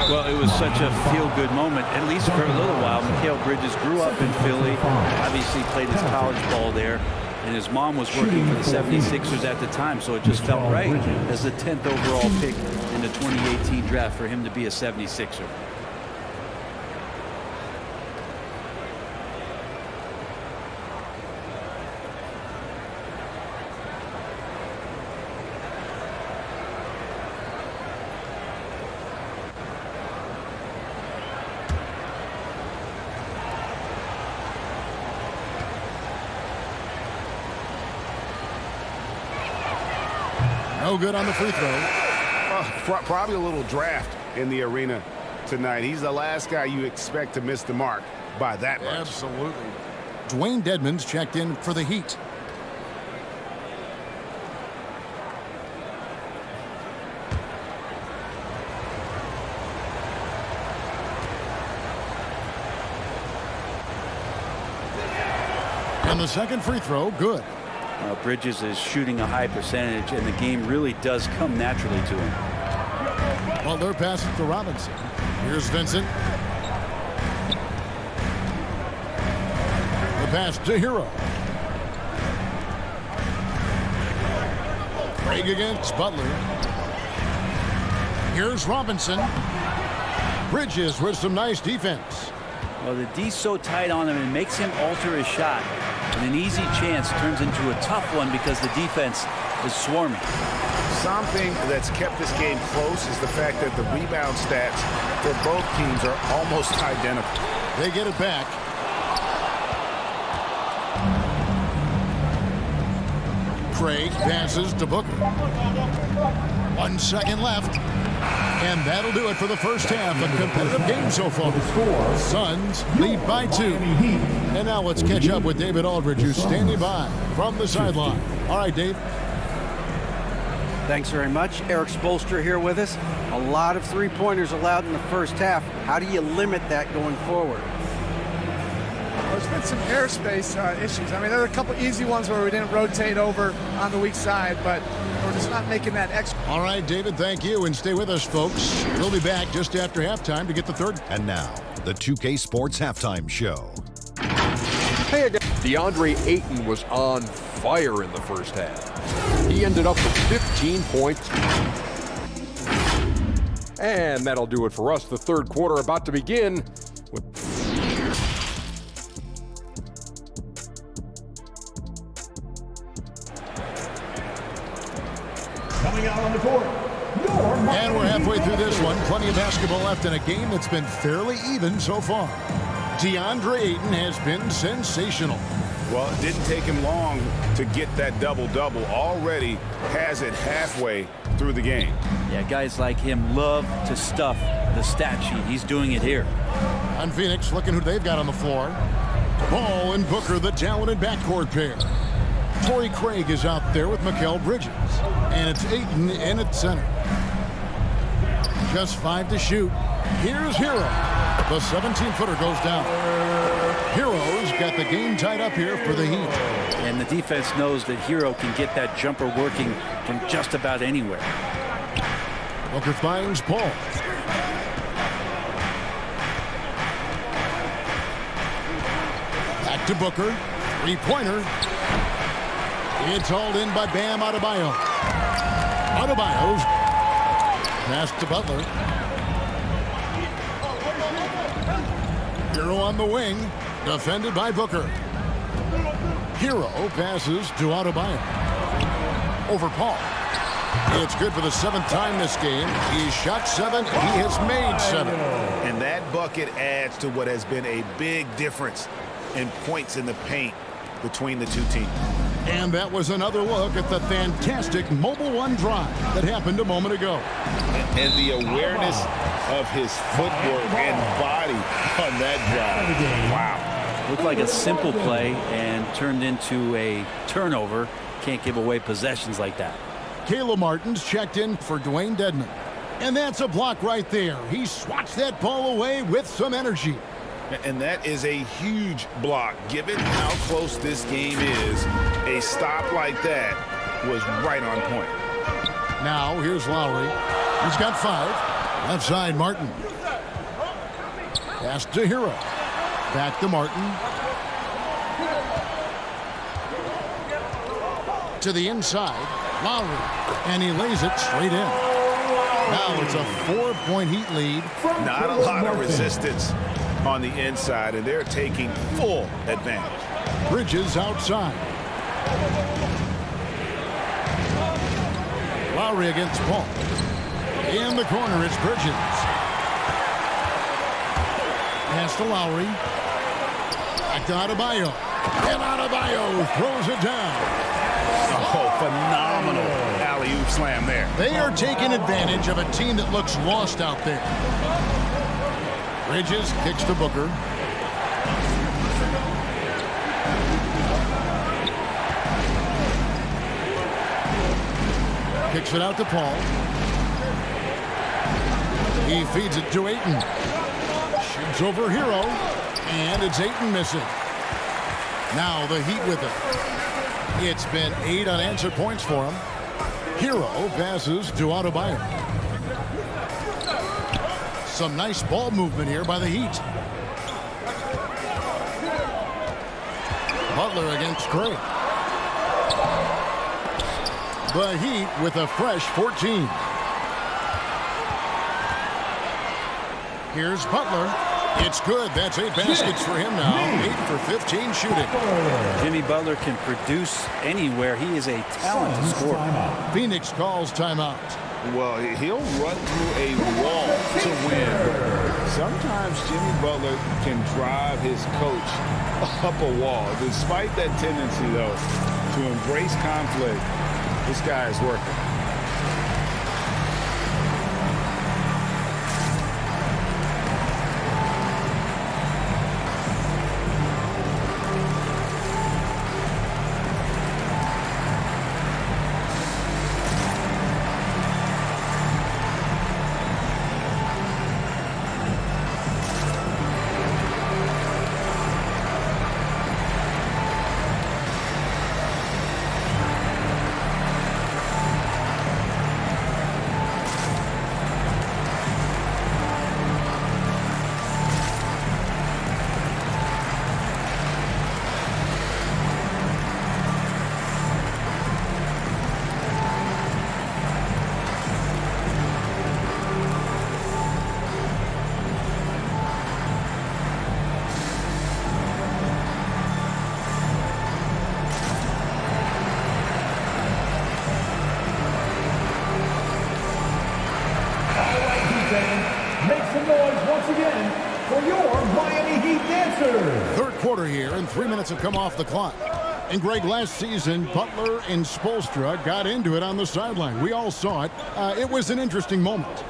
Speaker 3: Well, it was such a feel-good moment, at least for a little while. Mikal Bridges grew up in Philly, obviously played his college ball there, and his mom was working for the 76ers at the time, so it just felt right as the 10th overall pick in the 2018 draft for him to be a 76er.
Speaker 1: No good on the free throw.
Speaker 2: Probably a little draft in the arena tonight. He's the last guy you expect to miss the mark by that much.
Speaker 1: Absolutely. Dwayne Dedmon's checked in for the Heat. And the second free throw, good.
Speaker 3: Bridges is shooting a high percentage, and the game really does come naturally to him.
Speaker 1: Butler passes to Robinson. Here's Vincent. The pass to Hero. Craig against Butler. Here's Robinson. Bridges with some nice defense.
Speaker 3: Well, the D's so tight on him, and makes him alter his shot. And an easy chance turns into a tough one because the defense is swarming.
Speaker 2: Something that's kept this game close is the fact that the rebound stats for both teams are almost identical.
Speaker 1: They get it back. Craig passes to Booker. 1 second left. And that'll do it for the first half. A competitive game so far. Suns lead by 2. And now let's catch up with David Aldridge, who's standing by from the sideline. All right, Dave.
Speaker 7: Thanks very much. Eric Spoelstra here with us. A lot of three-pointers allowed in the first half. How do you limit that going forward?
Speaker 8: Well, there's been some airspace issues. I mean, there are a couple easy ones where we didn't rotate over on the weak side, but we're just not making that extra.
Speaker 1: All right, David, thank you. And stay with us, folks. We'll be back just after halftime to get the third.
Speaker 9: And now, the 2K Sports Halftime Show.
Speaker 10: DeAndre Ayton was on fire in the first half. He ended up with 15 points. And that'll do it for us. The third quarter about to begin with...
Speaker 5: Coming out on the court,
Speaker 1: and we're halfway through this one. Plenty of basketball left in a game that's been fairly even so far. DeAndre Ayton has been sensational.
Speaker 2: Well, it didn't take him long to get that double-double. Already has it halfway through the game.
Speaker 3: Yeah, guys like him love to stuff the stat sheet. He's doing it here.
Speaker 1: On Phoenix, looking who they've got on the floor. Ball and Booker, the talented backcourt pair. Torrey Craig is out there with Mikal Bridges. And it's Ayton in at center. Just 5 to shoot. Here's Hero. The 17-footer goes down. Hero's got the game tied up here for the Heat.
Speaker 3: And the defense knows that Hero can get that jumper working from just about anywhere.
Speaker 1: Booker finds Paul. Back to Booker. Three-pointer. It's hauled in by Bam Adebayo. Adebayo's pass to Butler. Hero on the wing. Defended by Booker. Hero passes to Adebayo. Over Paul. It's good for the 7th time this game. He's shot 7. He has made 7.
Speaker 2: And that bucket adds to what has been a big difference in points in the paint between the two teams.
Speaker 1: And that was another look at the fantastic Mobile One drive that happened a moment ago.
Speaker 2: And the awareness of his footwork and body on that drive. Wow.
Speaker 3: Looked like a simple play and turned into a turnover. Can't give away possessions like that.
Speaker 1: Caleb Martin's checked in for Dwayne Dedmon. And that's a block right there. He swats that ball away with some energy.
Speaker 2: And that is a huge block. Given how close this game is, a stop like that was right on point.
Speaker 1: Now, here's Lowry. He's got 5. Left side, Martin. Pass to Hero. Back to Martin. To the inside, Lowry. And he lays it straight in. Now it's a 4-point Heat lead.
Speaker 2: Not a lot of resistance on the inside, and they're taking full advantage.
Speaker 1: Bridges outside. Lowry against Paul. In the corner, it's Bridges. Pass to Lowry. Back to Adebayo. And Adebayo throws it down.
Speaker 2: Oh, phenomenal alley-oop slam there.
Speaker 1: They are taking advantage of a team that looks lost out there. Bridges kicks to Booker. Kicks it out to Paul. He feeds it to Ayton. Shoots over Hero. And it's Ayton missing. Now the Heat with it. It's been 8 unanswered points for him. Hero passes to Adebayo. Some nice ball movement here by the Heat. Butler against Craig. The Heat with a fresh 14. Here's Butler. It's good. That's 8 baskets for him now. 8 for 15 shooting.
Speaker 3: Jimmy Butler can produce anywhere. He is a talented scorer.
Speaker 1: Phoenix calls timeout.
Speaker 2: Well, he'll run through a wall to win. Sometimes Jimmy Butler can drive his coach up a wall. Despite that tendency, though, to embrace conflict, this guy is working.
Speaker 1: here, and 3 minutes have come off the clock. And Greg, last season, Butler and Spoelstra got into it on the sideline. We all saw it. It was an interesting moment.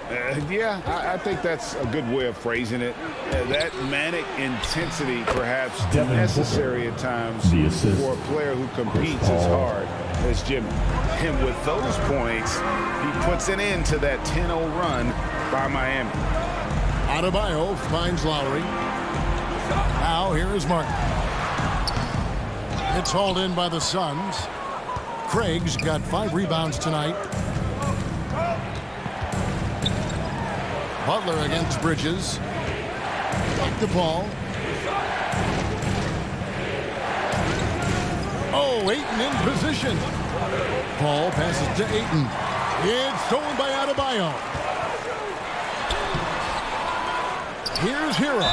Speaker 2: Yeah, I think that's a good way of phrasing it. That manic intensity perhaps necessary at times for a player who competes as hard as Jimmy. And with those points, he puts an end to that 10-0 run by Miami.
Speaker 1: Adebayo finds Lowry. Now here is Martin. It's hauled in by the Suns. Craig's got 5 rebounds tonight. Butler against Bridges. Back to Paul. Oh, Ayton in position. Paul passes to Ayton. It's stolen by Adebayo. Here's Hero.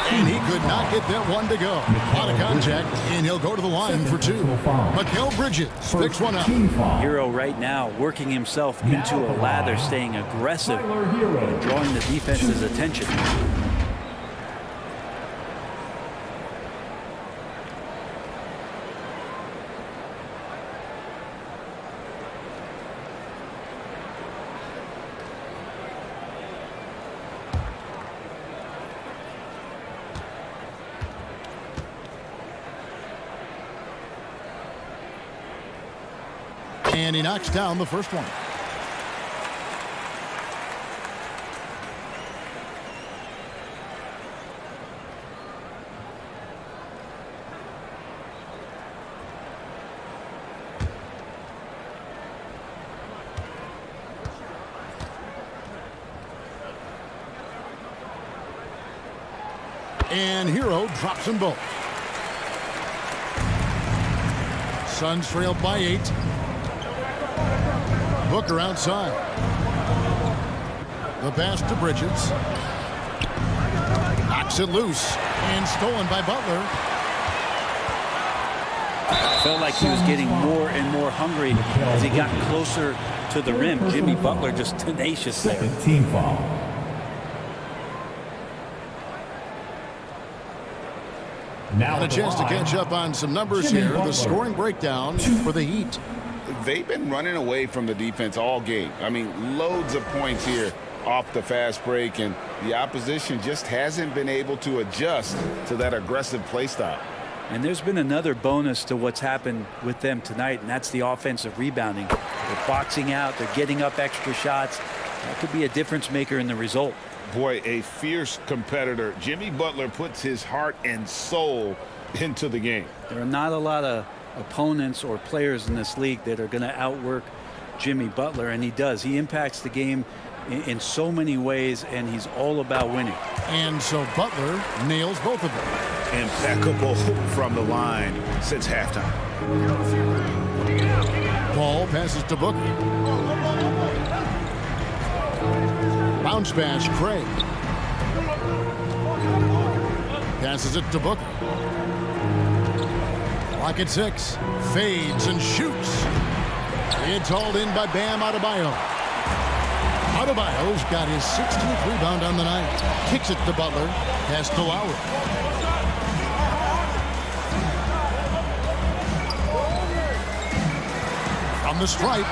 Speaker 1: And he could not get that one to go. Out of contact, and he'll go to the line for 2. Mikal Bridges picks one up.
Speaker 3: Hero right now working himself into a lather, staying aggressive, and drawing the defense's attention.
Speaker 1: And he knocks down the first one. And Hero drops them both. Suns trailed by 8. Booker outside. The pass to Bridges. Knocks it loose. And stolen by Butler.
Speaker 3: Felt like he was getting more and more hungry as he got closer to the rim. Jimmy Butler just tenacious there.
Speaker 5: Second team foul.
Speaker 1: Now a chance to catch up on some numbers here. The scoring breakdown for the Heat.
Speaker 2: They've been running away from the defense all game. I mean, loads of points here off the fast break, and the opposition just hasn't been able to adjust to that aggressive play style.
Speaker 3: And there's been another bonus to what's happened with them tonight, and that's the offensive rebounding. They're boxing out, they're getting up extra shots. That could be a difference maker in the result.
Speaker 2: Boy, a fierce competitor. Jimmy Butler puts his heart and soul into the game.
Speaker 3: There are not a lot of opponents or players in this league that are going to outwork Jimmy Butler, and he does. He impacts the game in so many ways, and he's all about winning.
Speaker 1: And so Butler nails both of them.
Speaker 2: Impeccable from the line since halftime.
Speaker 1: Paul passes to Booker. Bounce pass, Craig. Passes it to Booker. Clock at 6. Fades and shoots. It's hauled in by Bam Adebayo. Adebayo's got his 16th rebound on the night. Kicks it to Butler. Pass to Lowry. From the stripe.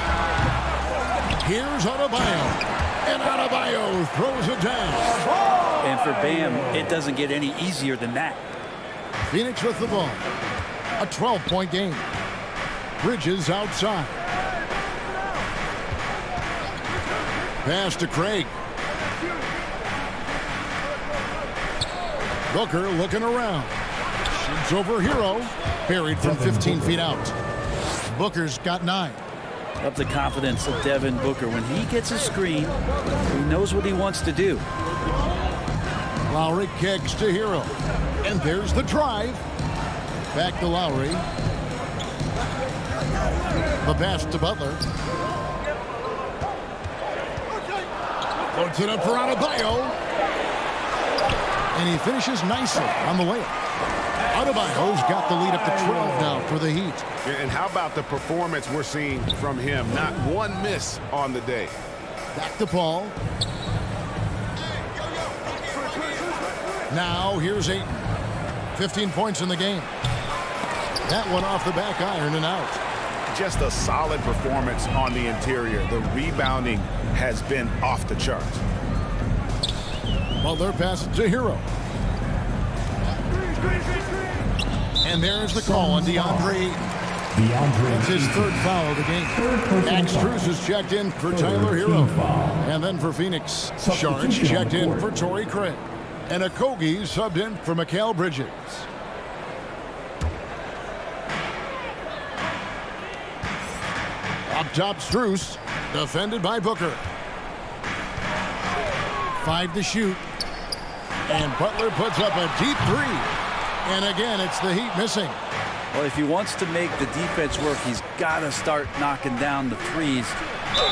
Speaker 1: Here's Adebayo. And Adebayo throws it down.
Speaker 3: And for Bam, it doesn't get any easier than that.
Speaker 1: Phoenix with the ball. A 12-point game. Bridges outside. Pass to Craig. Booker looking around. Shoots over Hero. Buried from 15 feet out. Booker's got 9.
Speaker 3: Love the confidence of Devin Booker. When he gets a screen, he knows what he wants to do.
Speaker 1: Lowry kicks to Hero. And there's the drive. Back to Lowry. The pass to Butler. Puts it up for Adebayo. And he finishes nicely on the layup. Adebayo's got the lead up to 12 now for the Heat.
Speaker 4: And how about the performance we're seeing from him? Not one miss on the day.
Speaker 1: Back to Paul. Now here's Ayton. 15 points in the game. That one off the back iron and out.
Speaker 2: Just a solid performance on the interior. The rebounding has been off the charts.
Speaker 1: Butler passes to Hero. And there's the call on DeAndre. That's his third foul of the game. Max Strus is checked in for Tyler Hero. And then for Phoenix, Sharge checked in for Torrey Craig. And Okogie subbed in for Mikal Bridges. Up top, Strus, defended by Booker. 5 to shoot. And Butler puts up a deep 3. And again, it's the Heat missing.
Speaker 3: Well, if he wants to make the defense work, he's got to start knocking down the threes.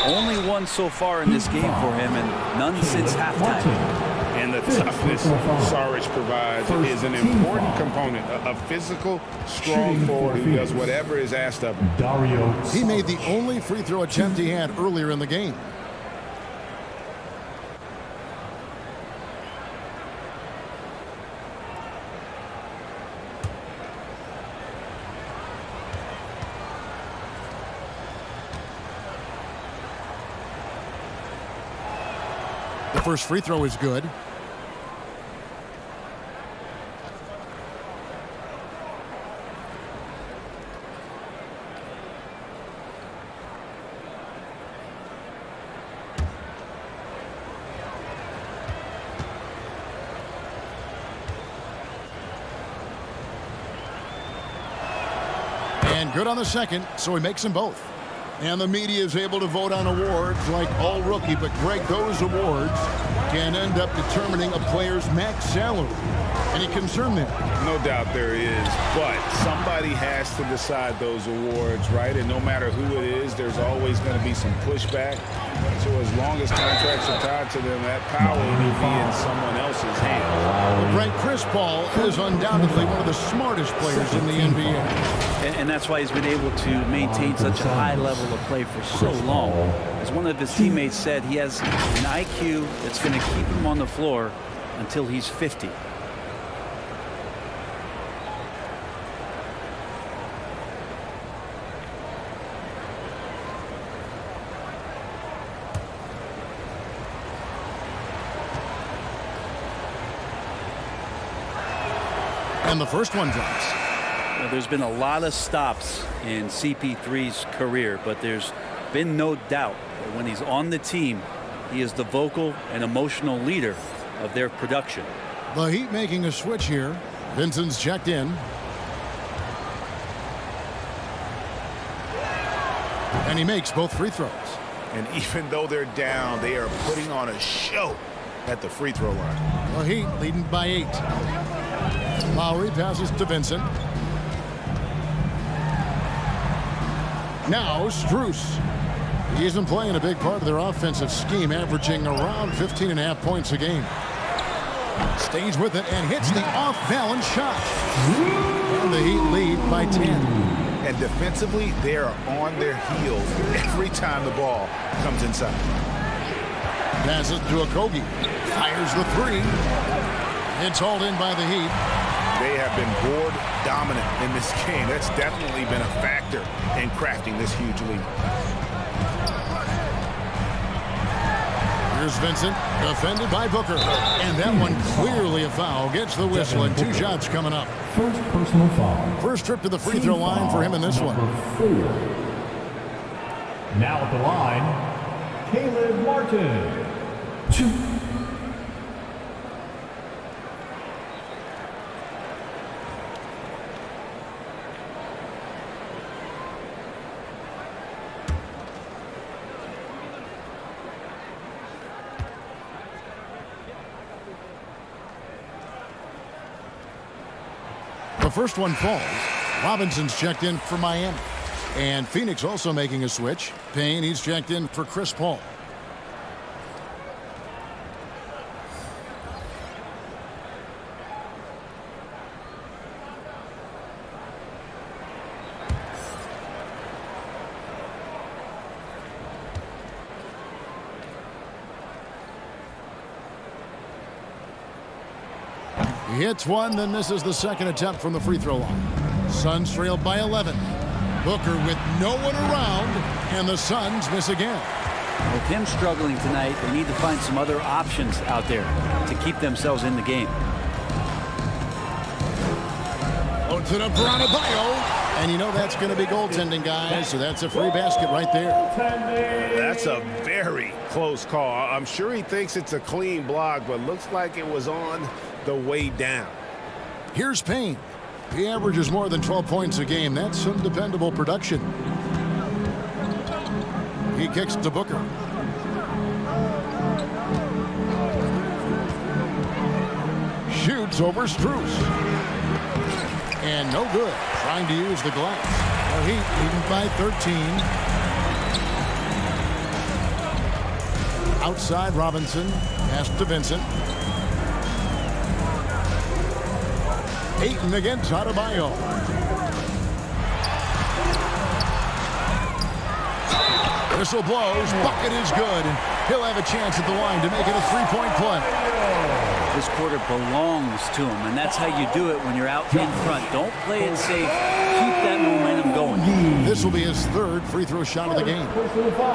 Speaker 3: Only one so far in this game for him, and none since halftime.
Speaker 2: And the toughness Saric provides is an important component. A physical, strong forward who does whatever is asked of him.
Speaker 1: He made the only free throw attempt he had earlier in the game. The first free throw is good. And good on the second, so he makes them both. And the media is able to vote on awards like All Rookie, but Greg, those awards can end up determining a player's max salary. Any concern there?
Speaker 2: No doubt there is, but somebody has to decide those awards, right? And no matter who it is, there's always going to be some pushback. So as long as contracts are tied to them, that power will be in someone else's hands.
Speaker 1: Well, Greg, Chris Paul is undoubtedly one of the smartest players in the NBA.
Speaker 3: And that's why he's been able to maintain such a high level of play for so long. As one of his teammates said, he has an IQ that's going to keep him on the floor until he's 50.
Speaker 1: And the first one drops.
Speaker 3: Well, there's been a lot of stops in CP3's career, but there's been no doubt that when he's on the team, he is the vocal and emotional leader of their production.
Speaker 1: The Heat making a switch here. Vincent's checked in. And he makes both free throws.
Speaker 2: And even though they're down, they are putting on a show at the free throw line.
Speaker 1: The Heat leading by 8. Lowry passes to Vincent. Now Strus. He isn't playing a big part of their offensive scheme, averaging around 15.5 points a game. Stays with it and hits the off-balance shot. And the Heat lead by 10.
Speaker 2: And defensively, they are on their heels every time the ball comes inside.
Speaker 1: Passes to Okogie. Fires the 3. It's hauled in by the Heat.
Speaker 2: They have been board dominant in this game. That's definitely been a factor in crafting this huge lead.
Speaker 1: Here's Vincent, defended by Booker. And that one clearly a foul. Gets the whistle, and 2 shots coming up.
Speaker 5: First personal foul.
Speaker 1: First trip to the free throw line for him in this one.
Speaker 5: 4. Now at the line, Caleb Martin. 2.
Speaker 1: The first one falls. Robinson's checked in for Miami. And Phoenix also making a switch. Payne, he's checked in for Chris Paul. He hits one, then misses the second attempt from the free throw line. Suns trailed by 11. Booker with no one around, and the Suns miss again.
Speaker 3: With him struggling tonight, they need to find some other options out there to keep themselves in the game.
Speaker 1: Loads it up for Adebayo. And you know that's going to be goaltending, guys, so that's a free basket right there.
Speaker 2: That's a very close call. I'm sure he thinks it's a clean block, but looks like it was on the way down.
Speaker 1: Here's Payne. He averages more than 12 points a game. That's some dependable production. He kicks to Booker. Shoots over Strus. And no good. Trying to use the glass. The Heat leading by 13. Outside Robinson. Pass to Vincent. Ayton against Adebayo. Whistle blows. Bucket is good. And he'll have a chance at the line to make it a three-point play.
Speaker 3: This quarter belongs to him, and that's how you do it when you're out in front. Don't play it safe. Keep that momentum going.
Speaker 1: This will be his third free throw shot of the game.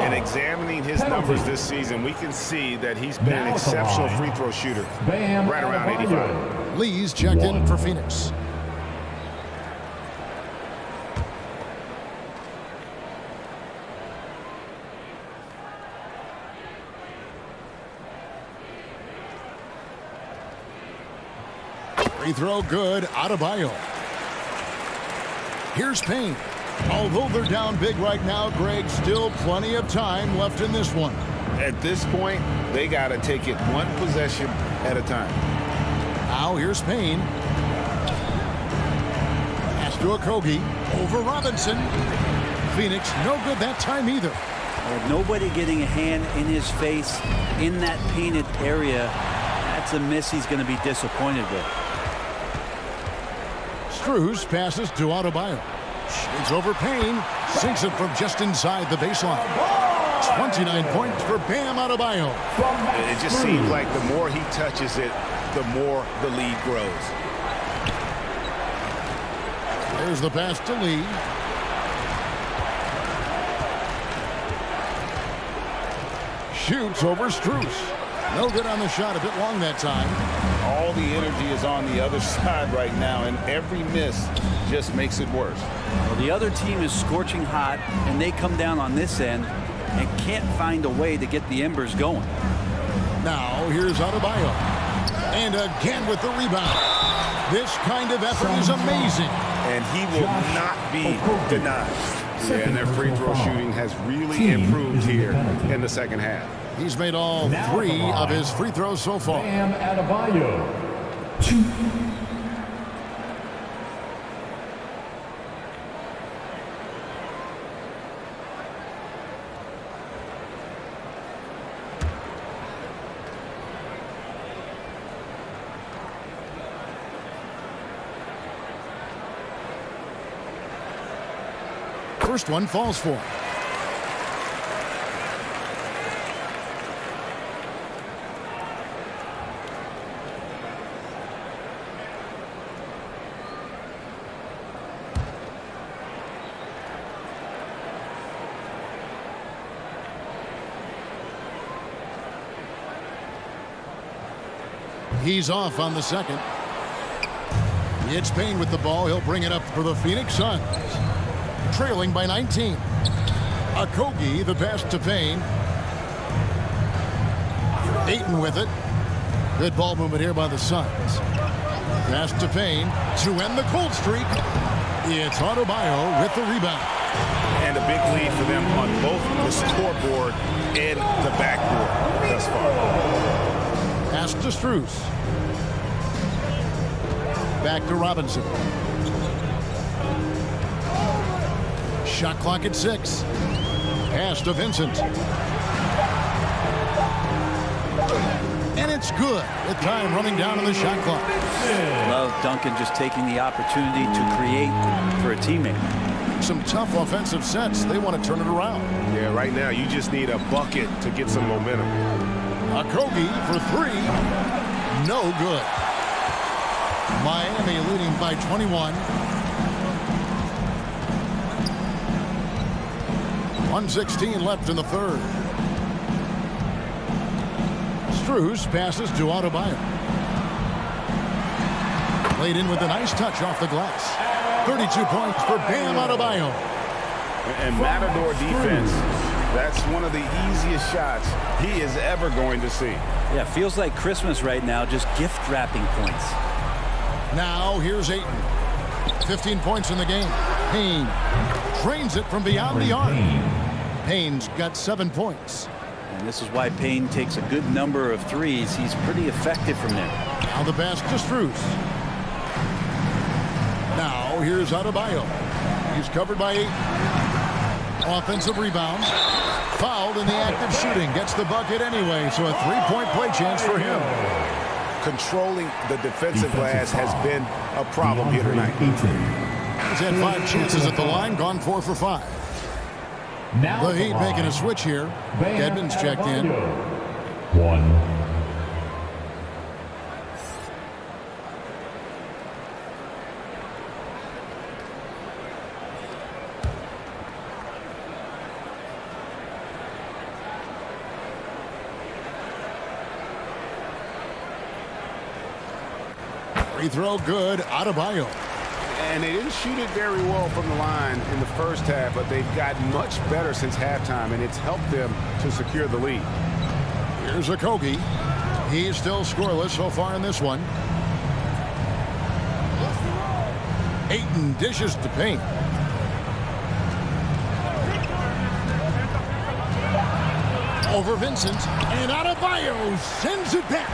Speaker 2: And examining his numbers this season, we can see that he's been an exceptional free throw shooter. Right around 85.
Speaker 1: Lee's checked in for Phoenix. Free throw good. Adebayo. Here's Payne. Although they're down big right now, Greg, still plenty of time left in this one.
Speaker 2: At this point, they got to take it one possession at a time.
Speaker 1: Now here's Payne. Pass to Okogie. Over Robinson. Phoenix no good that time either.
Speaker 3: Nobody getting a hand in his face in that painted area. That's a miss he's going to be disappointed with.
Speaker 1: Strus passes to Adebayo. Shoots over Payne. Sinks it from just inside the baseline. 29 points for Bam Adebayo.
Speaker 2: It just seems like the more he touches it, the more the lead grows.
Speaker 1: There's the pass to Lee. Shoots over Strus. No good on the shot. A bit long that time.
Speaker 2: All the energy is on the other side right now, and every miss just makes it worse.
Speaker 3: Well, the other team is scorching hot, and they come down on this end and can't find a way to get the embers going.
Speaker 1: Now here's Adebayo. And again with the rebound. This kind of effort is amazing.
Speaker 2: And he will not be denied. Yeah, and their free throw shooting has really improved here in the second half.
Speaker 1: He's made all three of his free throws so far.
Speaker 5: Bam Adebayo.
Speaker 1: First one falls for him. He's off on the second. It's Payne with the ball. He'll bring it up for the Phoenix Suns. Trailing by 19. Okogie, the pass to Payne. Ayton with it. Good ball movement here by the Suns. Pass to Payne to end the cold streak. It's Adebayo with the rebound.
Speaker 2: And a big lead for them on both the scoreboard and the backboard thus far.
Speaker 1: Pass to Strus. Back to Robinson. Shot clock at 6. Pass to Vincent. And it's good with time running down on the shot clock.
Speaker 3: Love Duncan just taking the opportunity to create for a teammate.
Speaker 1: Some tough offensive sets. They want to turn it around.
Speaker 2: Yeah, right now you just need a bucket to get some momentum.
Speaker 1: Okogie for 3. No good. Miami leading by 21. 1:16 left in the third. Strus passes to Adebayo. Played in with a nice touch off the glass. 32 points for Bam Adebayo.
Speaker 2: And Matador defense, that's one of the easiest shots he is ever going to see.
Speaker 3: Yeah, feels like Christmas right now, just gift wrapping points.
Speaker 1: Now here's Ayton. 15 points in the game. Payne drains it from beyond the arc. Payne's got 7 points.
Speaker 3: And this is why Payne takes a good number of threes. He's pretty effective from there.
Speaker 1: Now the pass to Strus. Now here's Adebayo. He's covered by Ayton. Offensive rebound. Fouled in the act of shooting. Gets the bucket anyway, so a three-point play chance for him.
Speaker 2: Controlling the defensive glass has been a problem here tonight.
Speaker 1: He's had 5 chances at the line, gone 4 for 5. The Heat making a switch here. Edmonds checked in.
Speaker 5: 1.
Speaker 1: Free throw good. Adebayo.
Speaker 2: And they didn't shoot it very well from the line in the first half, but they've gotten much better since halftime, and it's helped them to secure the lead.
Speaker 1: Here's Okogie. He's still scoreless so far in this one. Ayton dishes to Payne. Over Vincent, and Adebayo sends it back.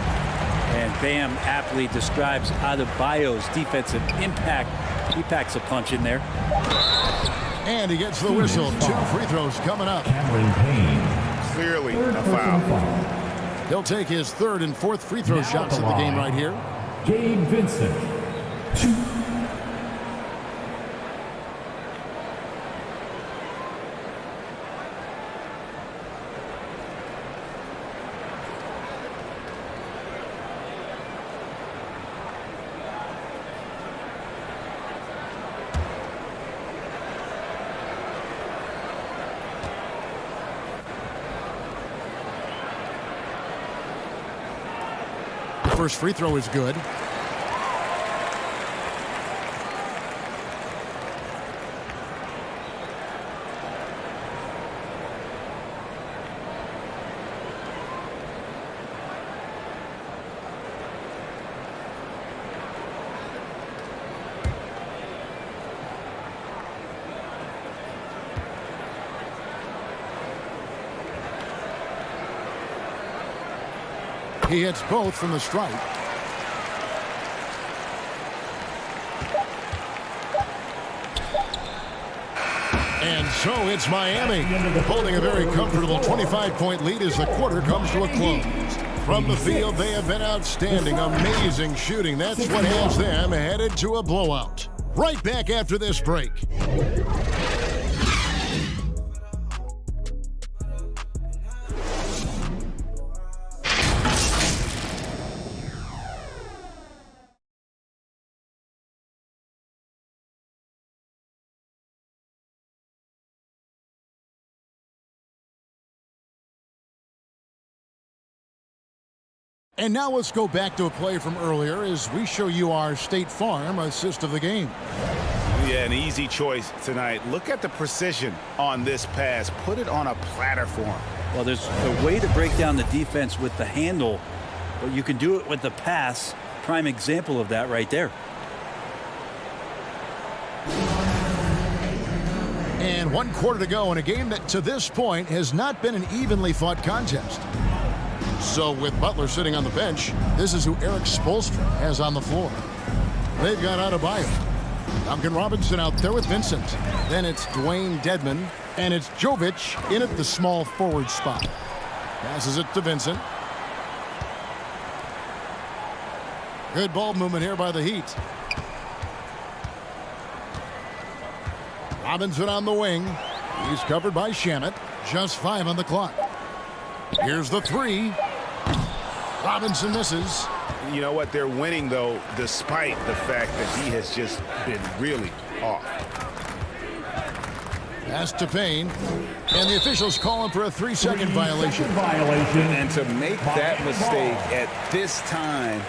Speaker 3: And Bam aptly describes Adebayo's defensive impact. He packs a punch in there.
Speaker 1: And he gets the whistle. 2 free throws coming up.
Speaker 5: Cameron Payne.
Speaker 2: Clearly a foul.
Speaker 1: He'll take his 3rd and 4th free throw shots of the game right here.
Speaker 5: Gabe Vincent. 2.
Speaker 1: First free throw is good. He hits both from the stripe. And so it's Miami holding a very comfortable 25-point lead as the quarter comes to a close. From the field, they have been outstanding. Amazing shooting. That's what has them headed to a blowout. Right back after this break. And now let's go back to a play from earlier as we show you our State Farm assist of the game.
Speaker 2: Yeah, an easy choice tonight. Look at the precision on this pass. Put it on a platter for him.
Speaker 3: Well, there's a way to break down the defense with the handle, but you can do it with the pass. Prime example of that right there.
Speaker 1: And 1 quarter to go in a game that to this point has not been an evenly fought contest. So with Butler sitting on the bench, this is who Eric Spoelstra has on the floor. They've got Adebayo. Duncan Robinson out there with Vincent. Then it's Dwayne Dedmon, and it's Jovic in at the small forward spot. Passes it to Vincent. Good ball movement here by the Heat. Robinson on the wing. He's covered by Shamet. Just 5 on the clock. Here's the 3. Robinson misses.
Speaker 2: You know what? They're winning, though, despite the fact that he has just been really off.
Speaker 1: Pass to Payne. And the officials call him for a 3-second violation.
Speaker 2: And to make that mistake at this time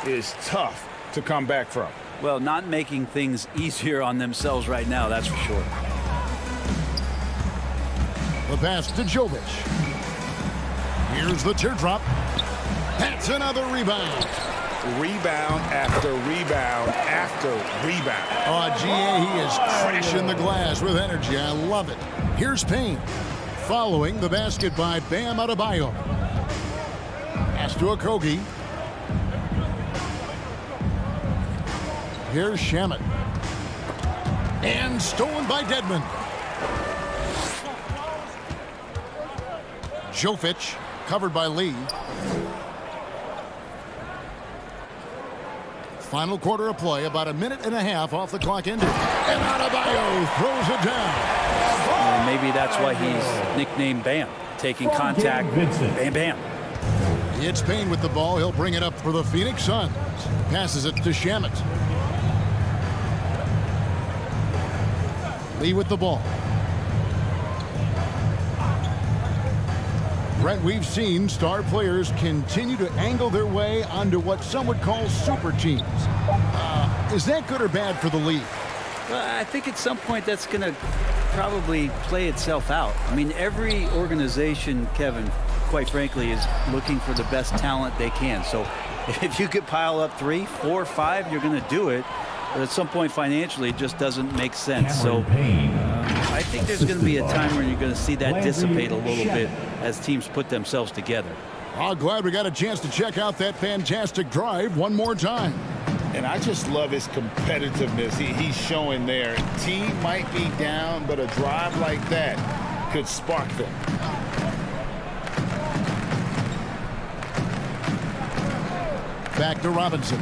Speaker 2: is tough to come back from.
Speaker 3: Well, not making things easier on themselves right now, that's for sure.
Speaker 1: The pass to Jovic. Here's the teardrop. That's another rebound.
Speaker 2: Rebound after rebound after rebound.
Speaker 1: Oh, GA, he is crashing the glass with energy. I love it. Here's Payne. Following the basket by Bam Adebayo. Pass to Okogie. Here's Shamet. And stolen by Dedmon. Jovic, covered by Lee. Final quarter of play, about a minute and a half off the clock ended. And Adebayo throws it down.
Speaker 3: And maybe that's why he's nicknamed Bam. Taking contact, bam, bam.
Speaker 1: It's Payne with the ball. He'll bring it up for the Phoenix Suns. Passes it to Shamet. Lee with the ball. Brent, we've seen star players continue to angle their way onto what some would call super teams. Is that good or bad for the league?
Speaker 3: Well, I think at some point that's going to probably play itself out. I mean, every organization, Kevin, quite frankly, is looking for the best talent they can. So if you could pile up 3, 4, 5, you're going to do it. But at some point financially, it just doesn't make sense. So I think there's going to be a time where you're going to see that dissipate a little bit as teams put themselves together.
Speaker 1: I'm glad we got a chance to check out that fantastic drive one more time.
Speaker 2: And I just love his competitiveness he's showing there. Team might be down, but a drive like that could spark them.
Speaker 1: Back to Robinson.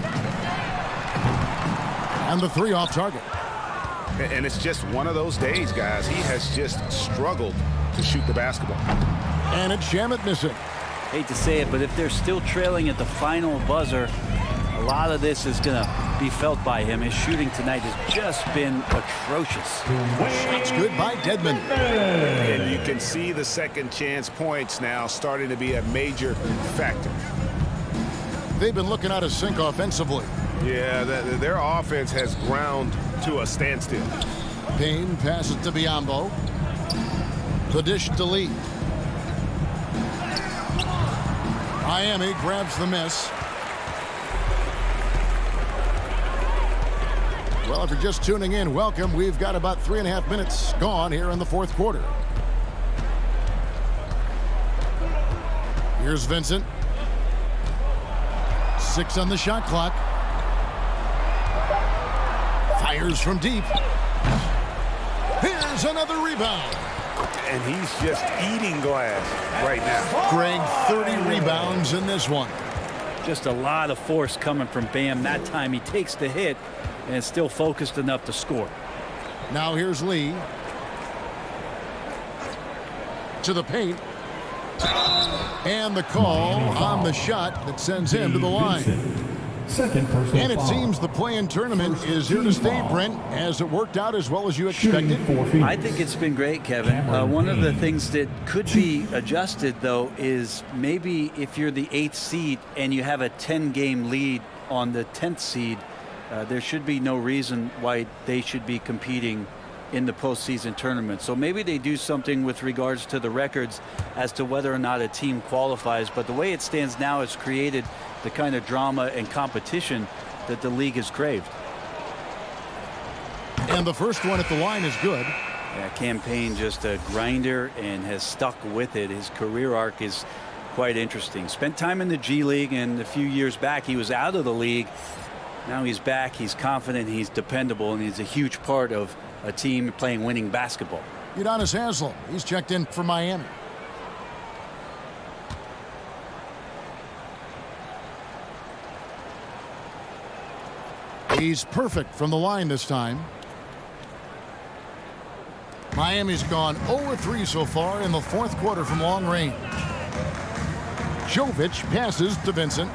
Speaker 1: And the 3 off target.
Speaker 2: And it's just one of those days, guys. He has just struggled to shoot the basketball.
Speaker 1: And it's Shamet missing.
Speaker 3: Hate to say it, but if they're still trailing at the final buzzer, a lot of this is going to be felt by him. His shooting tonight has just been atrocious.
Speaker 1: Shots good by Dedmon.
Speaker 2: And you can see the second chance points now starting to be a major factor.
Speaker 1: They've been looking out of sync offensively.
Speaker 2: Yeah, their offense has ground to a standstill.
Speaker 1: Payne passes to Biyombo. The dish to Lee. Miami grabs the miss. Well, if you're just tuning in, welcome. We've got about 3.5 minutes gone here in the fourth quarter. Here's Vincent. 6 on the shot clock. Fires from deep. Here's another rebound.
Speaker 2: And he's just eating glass right now.
Speaker 1: Greg, 30 rebounds in this one.
Speaker 3: Just a lot of force coming from Bam. That time he takes the hit and is still focused enough to score.
Speaker 1: Now here's Lee. To the paint. And the call on the shot that sends him to the line.
Speaker 5: Second personal
Speaker 1: And it
Speaker 5: foul.
Speaker 1: seems the play-in tournament is here to stay, Brent. Has it worked out as well as you expected?
Speaker 3: I think it's been great, Kevin. One of the things that could be adjusted, though, is maybe if you're the 8th seed and you have a 10-game lead on the 10th seed, there should be no reason why they should be competing in the postseason tournament. So maybe they do something with regards to the records as to whether or not a team qualifies. But the way it stands now, it's created the kind of drama and competition that the league has craved.
Speaker 1: And the first one at the line is good.
Speaker 3: Yeah, Cam Payne just a grinder and has stuck with it. His career arc is quite interesting. Spent time in the G League, and a few years back he was out of the league. Now he's back, he's confident, he's dependable, and he's a huge part of a team playing winning basketball.
Speaker 1: Udonis Haslem, he's checked in for Miami. He's perfect from the line this time. Miami's gone 0-3 so far in the fourth quarter from long range. Jovic passes to Vincent.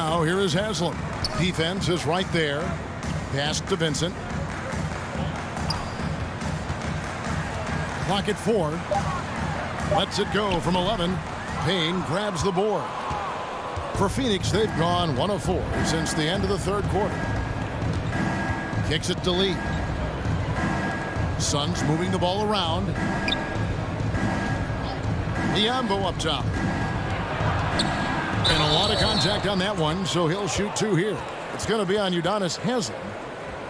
Speaker 1: Now here is Haslam. Defense is right there. Pass to Vincent. Clock at 4. Lets it go from 11. Payne grabs the board. For Phoenix, they've gone 1 of 4 since the end of the third quarter. Kicks it to Lee. Suns moving the ball around. Biyombo up top. And a lot of contact on that one, so he'll shoot 2 here. It's going to be on Udonis Haslem.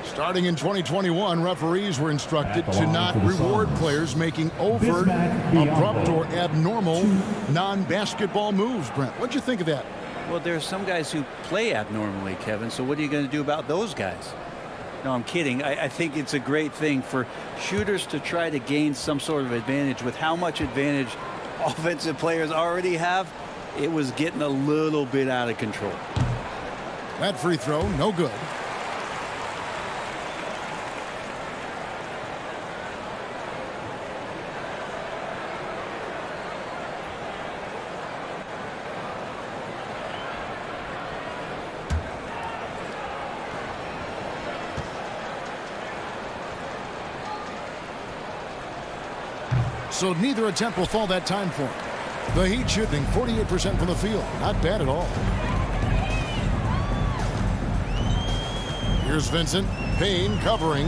Speaker 1: Starting in 2021, referees were instructed to not reward players making overt, abrupt, or abnormal non-basketball moves. Brent, what'd you think of that?
Speaker 3: Well, there are some guys who play abnormally, Kevin, so what are you going to do about those guys? No, I'm kidding. I think it's a great thing for shooters to try to gain some sort of advantage. With how much advantage offensive players already have, it was getting a little bit out of control.
Speaker 1: That free throw, no good. So neither attempt will fall that time for him. The Heat shooting 48% from the field. Not bad at all. Here's Vincent. Payne covering.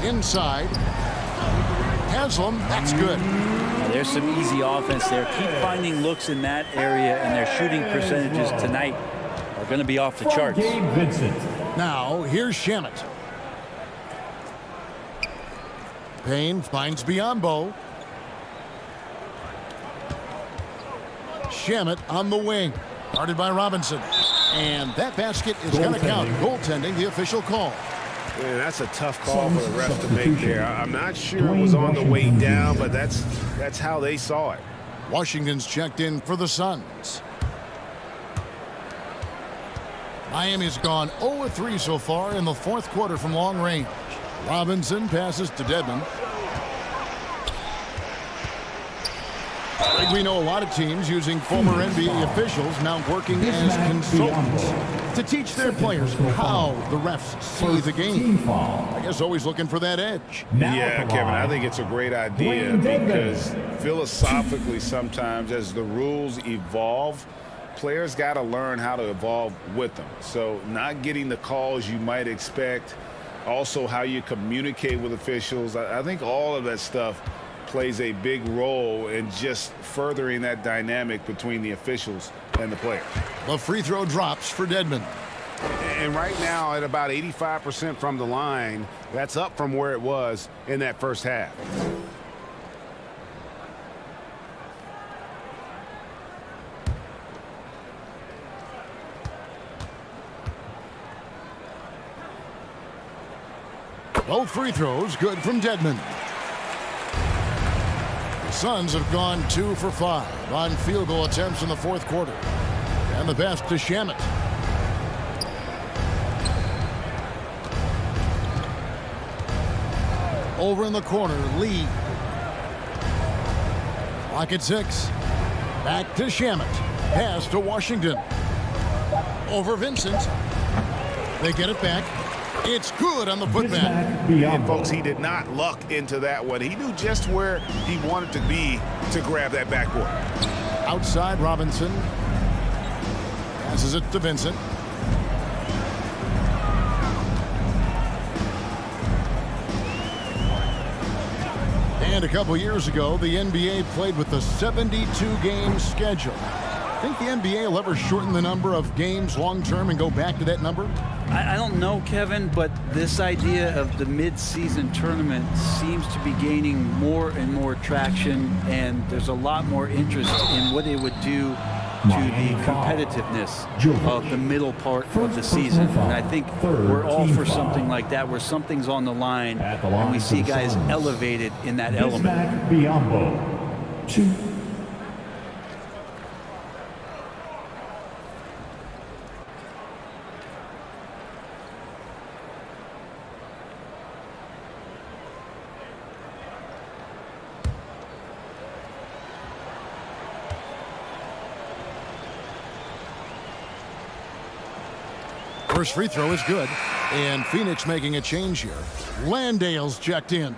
Speaker 1: Inside. Haslam, that's good.
Speaker 3: Now, there's some easy offense there. Keep finding looks in that area, and their shooting percentages tonight are going to be off the charts.
Speaker 1: Now, here's Shamet. Payne finds Biyombo. Shamet on the wing. Guarded by Robinson. And that basket is going to count. Goaltending, the official call.
Speaker 2: Man, that's a tough call for the refs to make there. I'm not sure it was on the way down, but that's how they saw it.
Speaker 1: Washington's checked in for the Suns. Miami's gone 0-3 so far in the fourth quarter from long range. Robinson passes to Dedmon. I think we know a lot of teams using former NBA officials now working as consultants to teach their players how the refs see the game. I guess always looking for that edge.
Speaker 2: Yeah, Kevin, I think it's a great idea because philosophically sometimes as the rules evolve, players got to learn how to evolve with them. So not getting the calls you might expect, also how you communicate with officials. I think all of that stuff plays a big role in just furthering that dynamic between the officials and the players.
Speaker 1: The free throw drops for Dedmon.
Speaker 2: And right now at about 85% from the line, that's up from where it was in that first half.
Speaker 1: Both free throws good from Dedmon. The Suns have gone 2 for 5 on field goal attempts in the fourth quarter. And the pass to Shamet. Over in the corner, Lee. Clock at 6. Back to Shamet. Pass to Washington. Over Vincent. They get it back. It's good on the putback.
Speaker 2: And folks, he did not luck into that one. He knew just where he wanted to be to grab that backboard.
Speaker 1: Outside Robinson. Passes it to Vincent. And a couple years ago, the NBA played with a 72-game schedule. Think the NBA will ever shorten the number of games long-term and go back to that number?
Speaker 3: I don't know, Kevin, but this idea of the mid-season tournament seems to be gaining more and more traction, and there's a lot more interest in what it would do to the competitiveness of the middle part of the season. And I think we're all for something like that, where something's on the line and we see guys elevated in that element.
Speaker 5: Biyombo, 2.
Speaker 1: First free throw is good. And Phoenix making a change here. Landale's checked in.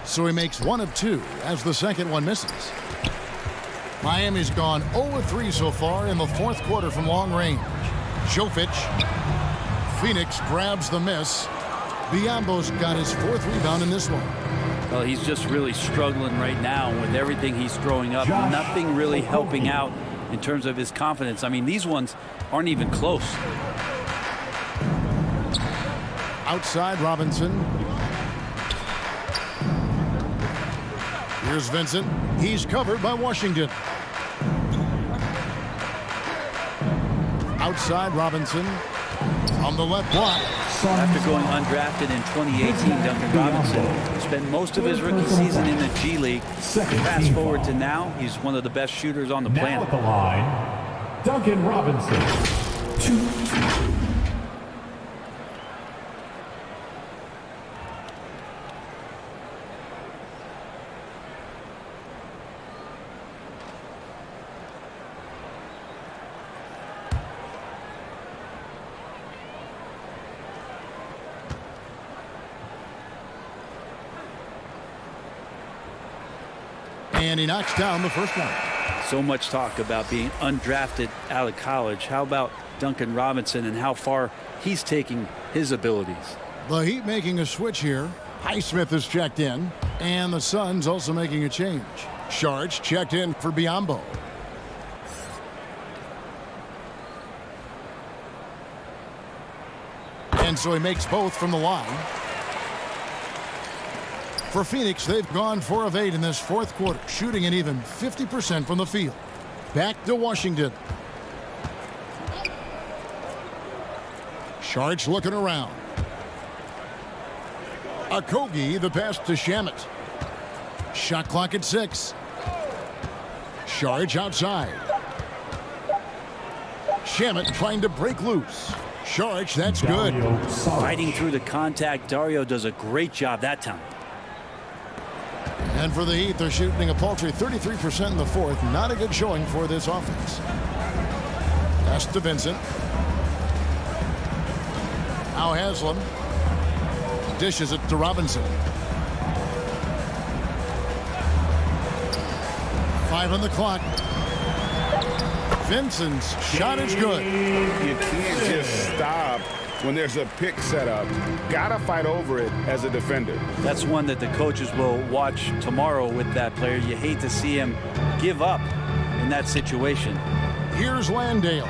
Speaker 1: So he makes 1 of 2 as the second one misses. Miami's gone 0-3 so far in the fourth quarter from long range. Jovic. Phoenix grabs the miss. Biyombo's got his 4th rebound in this one.
Speaker 3: Well, he's just really struggling right now with everything he's throwing up. Nothing really helping out in terms of his confidence. I mean, these ones aren't even close.
Speaker 1: Outside Robinson. Here's Vincent. He's covered by Washington. Outside Robinson. On the left block.
Speaker 3: After going undrafted in 2018, Duncan Robinson spent most of his rookie season in the G League. Fast forward to now, he's one of the best shooters on the planet.
Speaker 5: Now at the line, Duncan Robinson. 2.
Speaker 1: And he knocks down the first one.
Speaker 3: So much talk about being undrafted out of college. How about Duncan Robinson and how far he's taking his abilities?
Speaker 1: The Heat making a switch here. Highsmith is checked in. And the Suns also making a change. Sharge checked in for Biyombo. And so he makes both from the line. For Phoenix, they've gone 4 of 8 in this fourth quarter, shooting an even 50% from the field. Back to Washington. Sharge looking around. Okogie, the pass to Shamet. Shot clock at 6. Sharge outside. Shamet trying to break loose. Sharge, that's good.
Speaker 3: Fighting through the contact, Dario does a great job that time.
Speaker 1: And for the Heat, they're shooting a paltry 33% in the fourth. Not a good showing for this offense. Pass to Vincent. Now Haslam. Dishes it to Robinson. 5 on the clock. Vincent's shot is good.
Speaker 2: You can't just stop when there's a pick set up. Gotta fight over it as a defender.
Speaker 3: That's one that the coaches will watch tomorrow with that player. You hate to see him give up in that situation.
Speaker 1: Here's Landale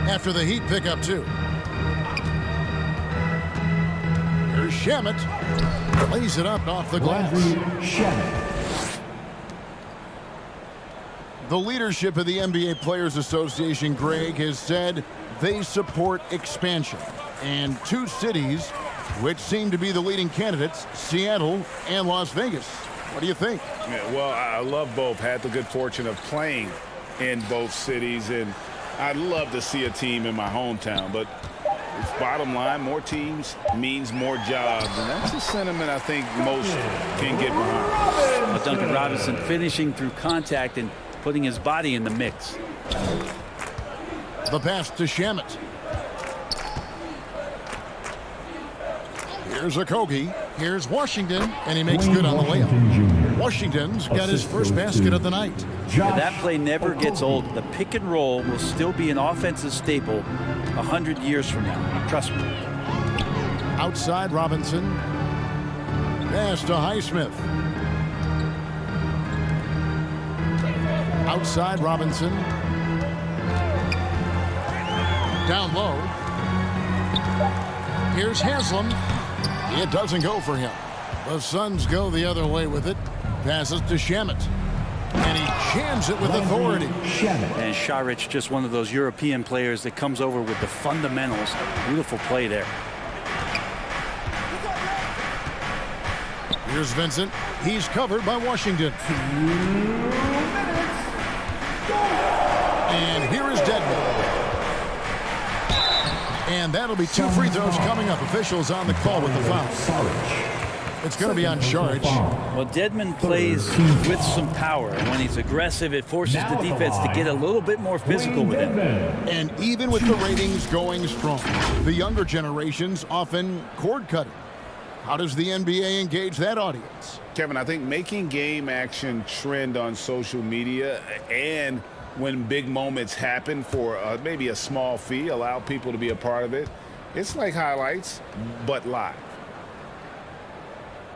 Speaker 1: after the Heat pick up 2. Here's Shamet. Lays it up off the glass. The leadership of the NBA Players Association, Greg, has said they support expansion. And 2 cities which seem to be the leading candidates, Seattle and Las Vegas. What do you think?
Speaker 2: Yeah, well, I love both. Had the good fortune of playing in both cities, and I'd love to see a team in my hometown. But it's bottom line, more teams means more jobs, and that's a sentiment I think most can get behind.
Speaker 3: But Duncan Robinson finishing through contact and putting his body in the mix.
Speaker 1: The pass to Shamet. Here's Okogie. Here's Washington, and he makes good on the layup. Washington's got his first basket of the night.
Speaker 3: Yeah, that play never gets old. The pick and roll will still be an offensive staple 100 years from now. Trust me.
Speaker 1: Outside Robinson. Pass to Highsmith. Outside Robinson. Down low. Here's Haslam. It doesn't go for him. The Suns go the other way with it. Passes to Shamet. And he jams it with authority.
Speaker 3: And Saric, just one of those European players that comes over with the fundamentals. Beautiful play there.
Speaker 1: Here's Vincent. He's covered by Washington. And here is Dedmon. that'll be 2 free throws coming up. Officials on the call with the foul. It's going to be on Saric.
Speaker 3: Well, Dedmon plays with some power. And when he's aggressive, it forces the defense to get a little bit more physical with him.
Speaker 1: And even with the ratings going strong, the younger generations often cord cutting. How does the NBA engage that audience?
Speaker 2: Kevin, I think making game action trend on social media and when big moments happen for maybe a small fee, allow people to be a part of it. It's like highlights, but live.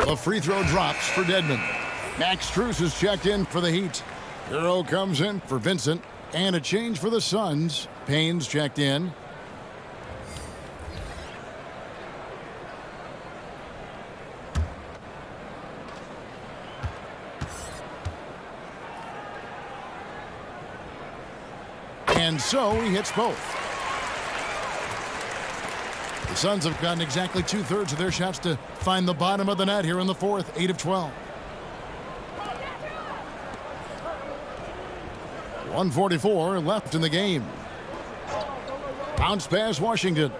Speaker 1: A free throw drops for Dedmon. Max Strus is checked in for the Heat. Hero comes in for Vincent. And a change for the Suns. Payne's checked in. And so he hits both. The Suns have gotten exactly 2/3 of their shots to find the bottom of the net here in the fourth, 8 of 12. 1:44 left in the game. Bounce pass Washington.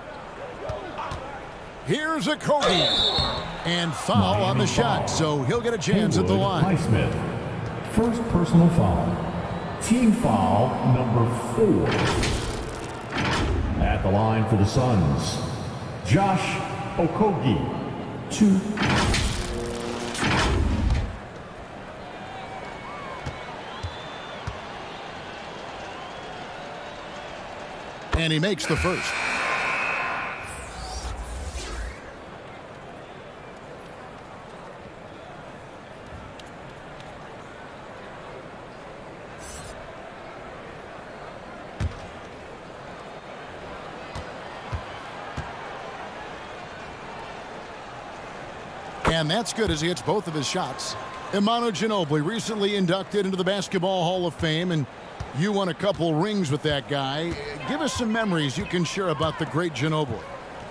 Speaker 1: Here's a Kobe. And foul on the shot, so he'll get a chance at the line.
Speaker 5: Highsmith. First personal foul. Team foul number 4. At the line for the Suns, Josh Okogie. 2.
Speaker 1: And he makes the first. And that's good as he hits both of his shots. Emmanuel Ginobili, recently inducted into the Basketball Hall of Fame, and you won a couple rings with that guy. Give us some memories you can share about the great Ginobili.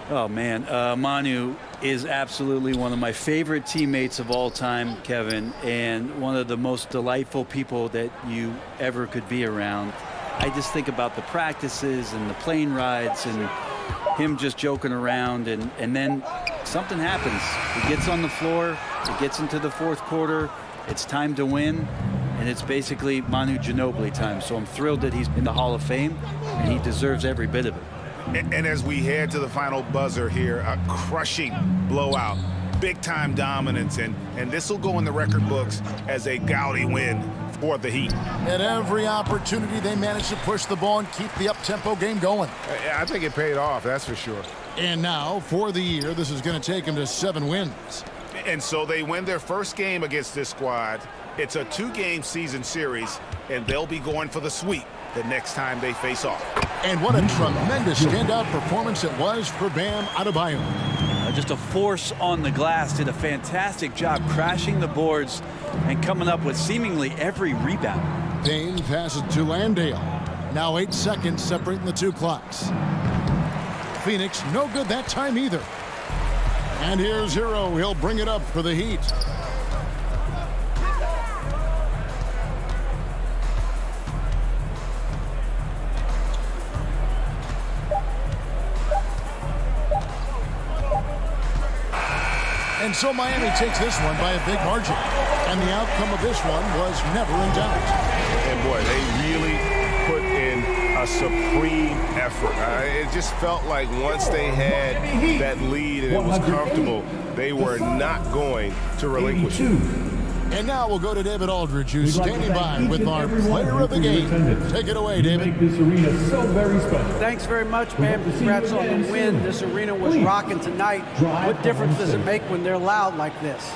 Speaker 3: Oh, man. Manu is absolutely one of my favorite teammates of all time, Kevin, and one of the most delightful people that you ever could be around. I just think about the practices and the plane rides and him just joking around, and then something happens. He gets on the floor, it gets into the fourth quarter, it's time to win, and it's basically Manu Ginobili time. So I'm thrilled that he's in the Hall of Fame, and he deserves every bit of it.
Speaker 2: And as we head to the final buzzer here, a crushing blowout, big-time dominance, and this will go in the record books as a gaudy win for the Heat.
Speaker 1: At every opportunity, they managed to push the ball and keep the up-tempo game going.
Speaker 2: I think it paid off, that's for sure.
Speaker 1: And now, for the year, this is going to take them to 7 wins.
Speaker 2: And so they win their first game against this squad. It's a 2-game season series, and they'll be going for the sweep the next time they face off.
Speaker 1: And what a tremendous standout performance it was for Bam Adebayo.
Speaker 3: Just a force on the glass, did a fantastic job crashing the boards and coming up with seemingly every rebound.
Speaker 1: Payne passes to Landale. Now 8 seconds separating the 2 clocks. Phoenix, no good that time either. And here's Hero. He'll bring it up for the Heat. And so Miami takes this one by a big margin. And the outcome of this one was never in doubt.
Speaker 2: And boy, they really put in a supreme effort. It just felt like once they had that lead and it was comfortable, they were not going to relinquish it.
Speaker 1: And now we'll go to David Aldridge, who's standing by with our player of the game. Take it away, David.
Speaker 5: Make this arena so very special.
Speaker 7: Thanks very much, man. Congrats on the win. This arena was rocking tonight. What difference does it make when they're loud like this?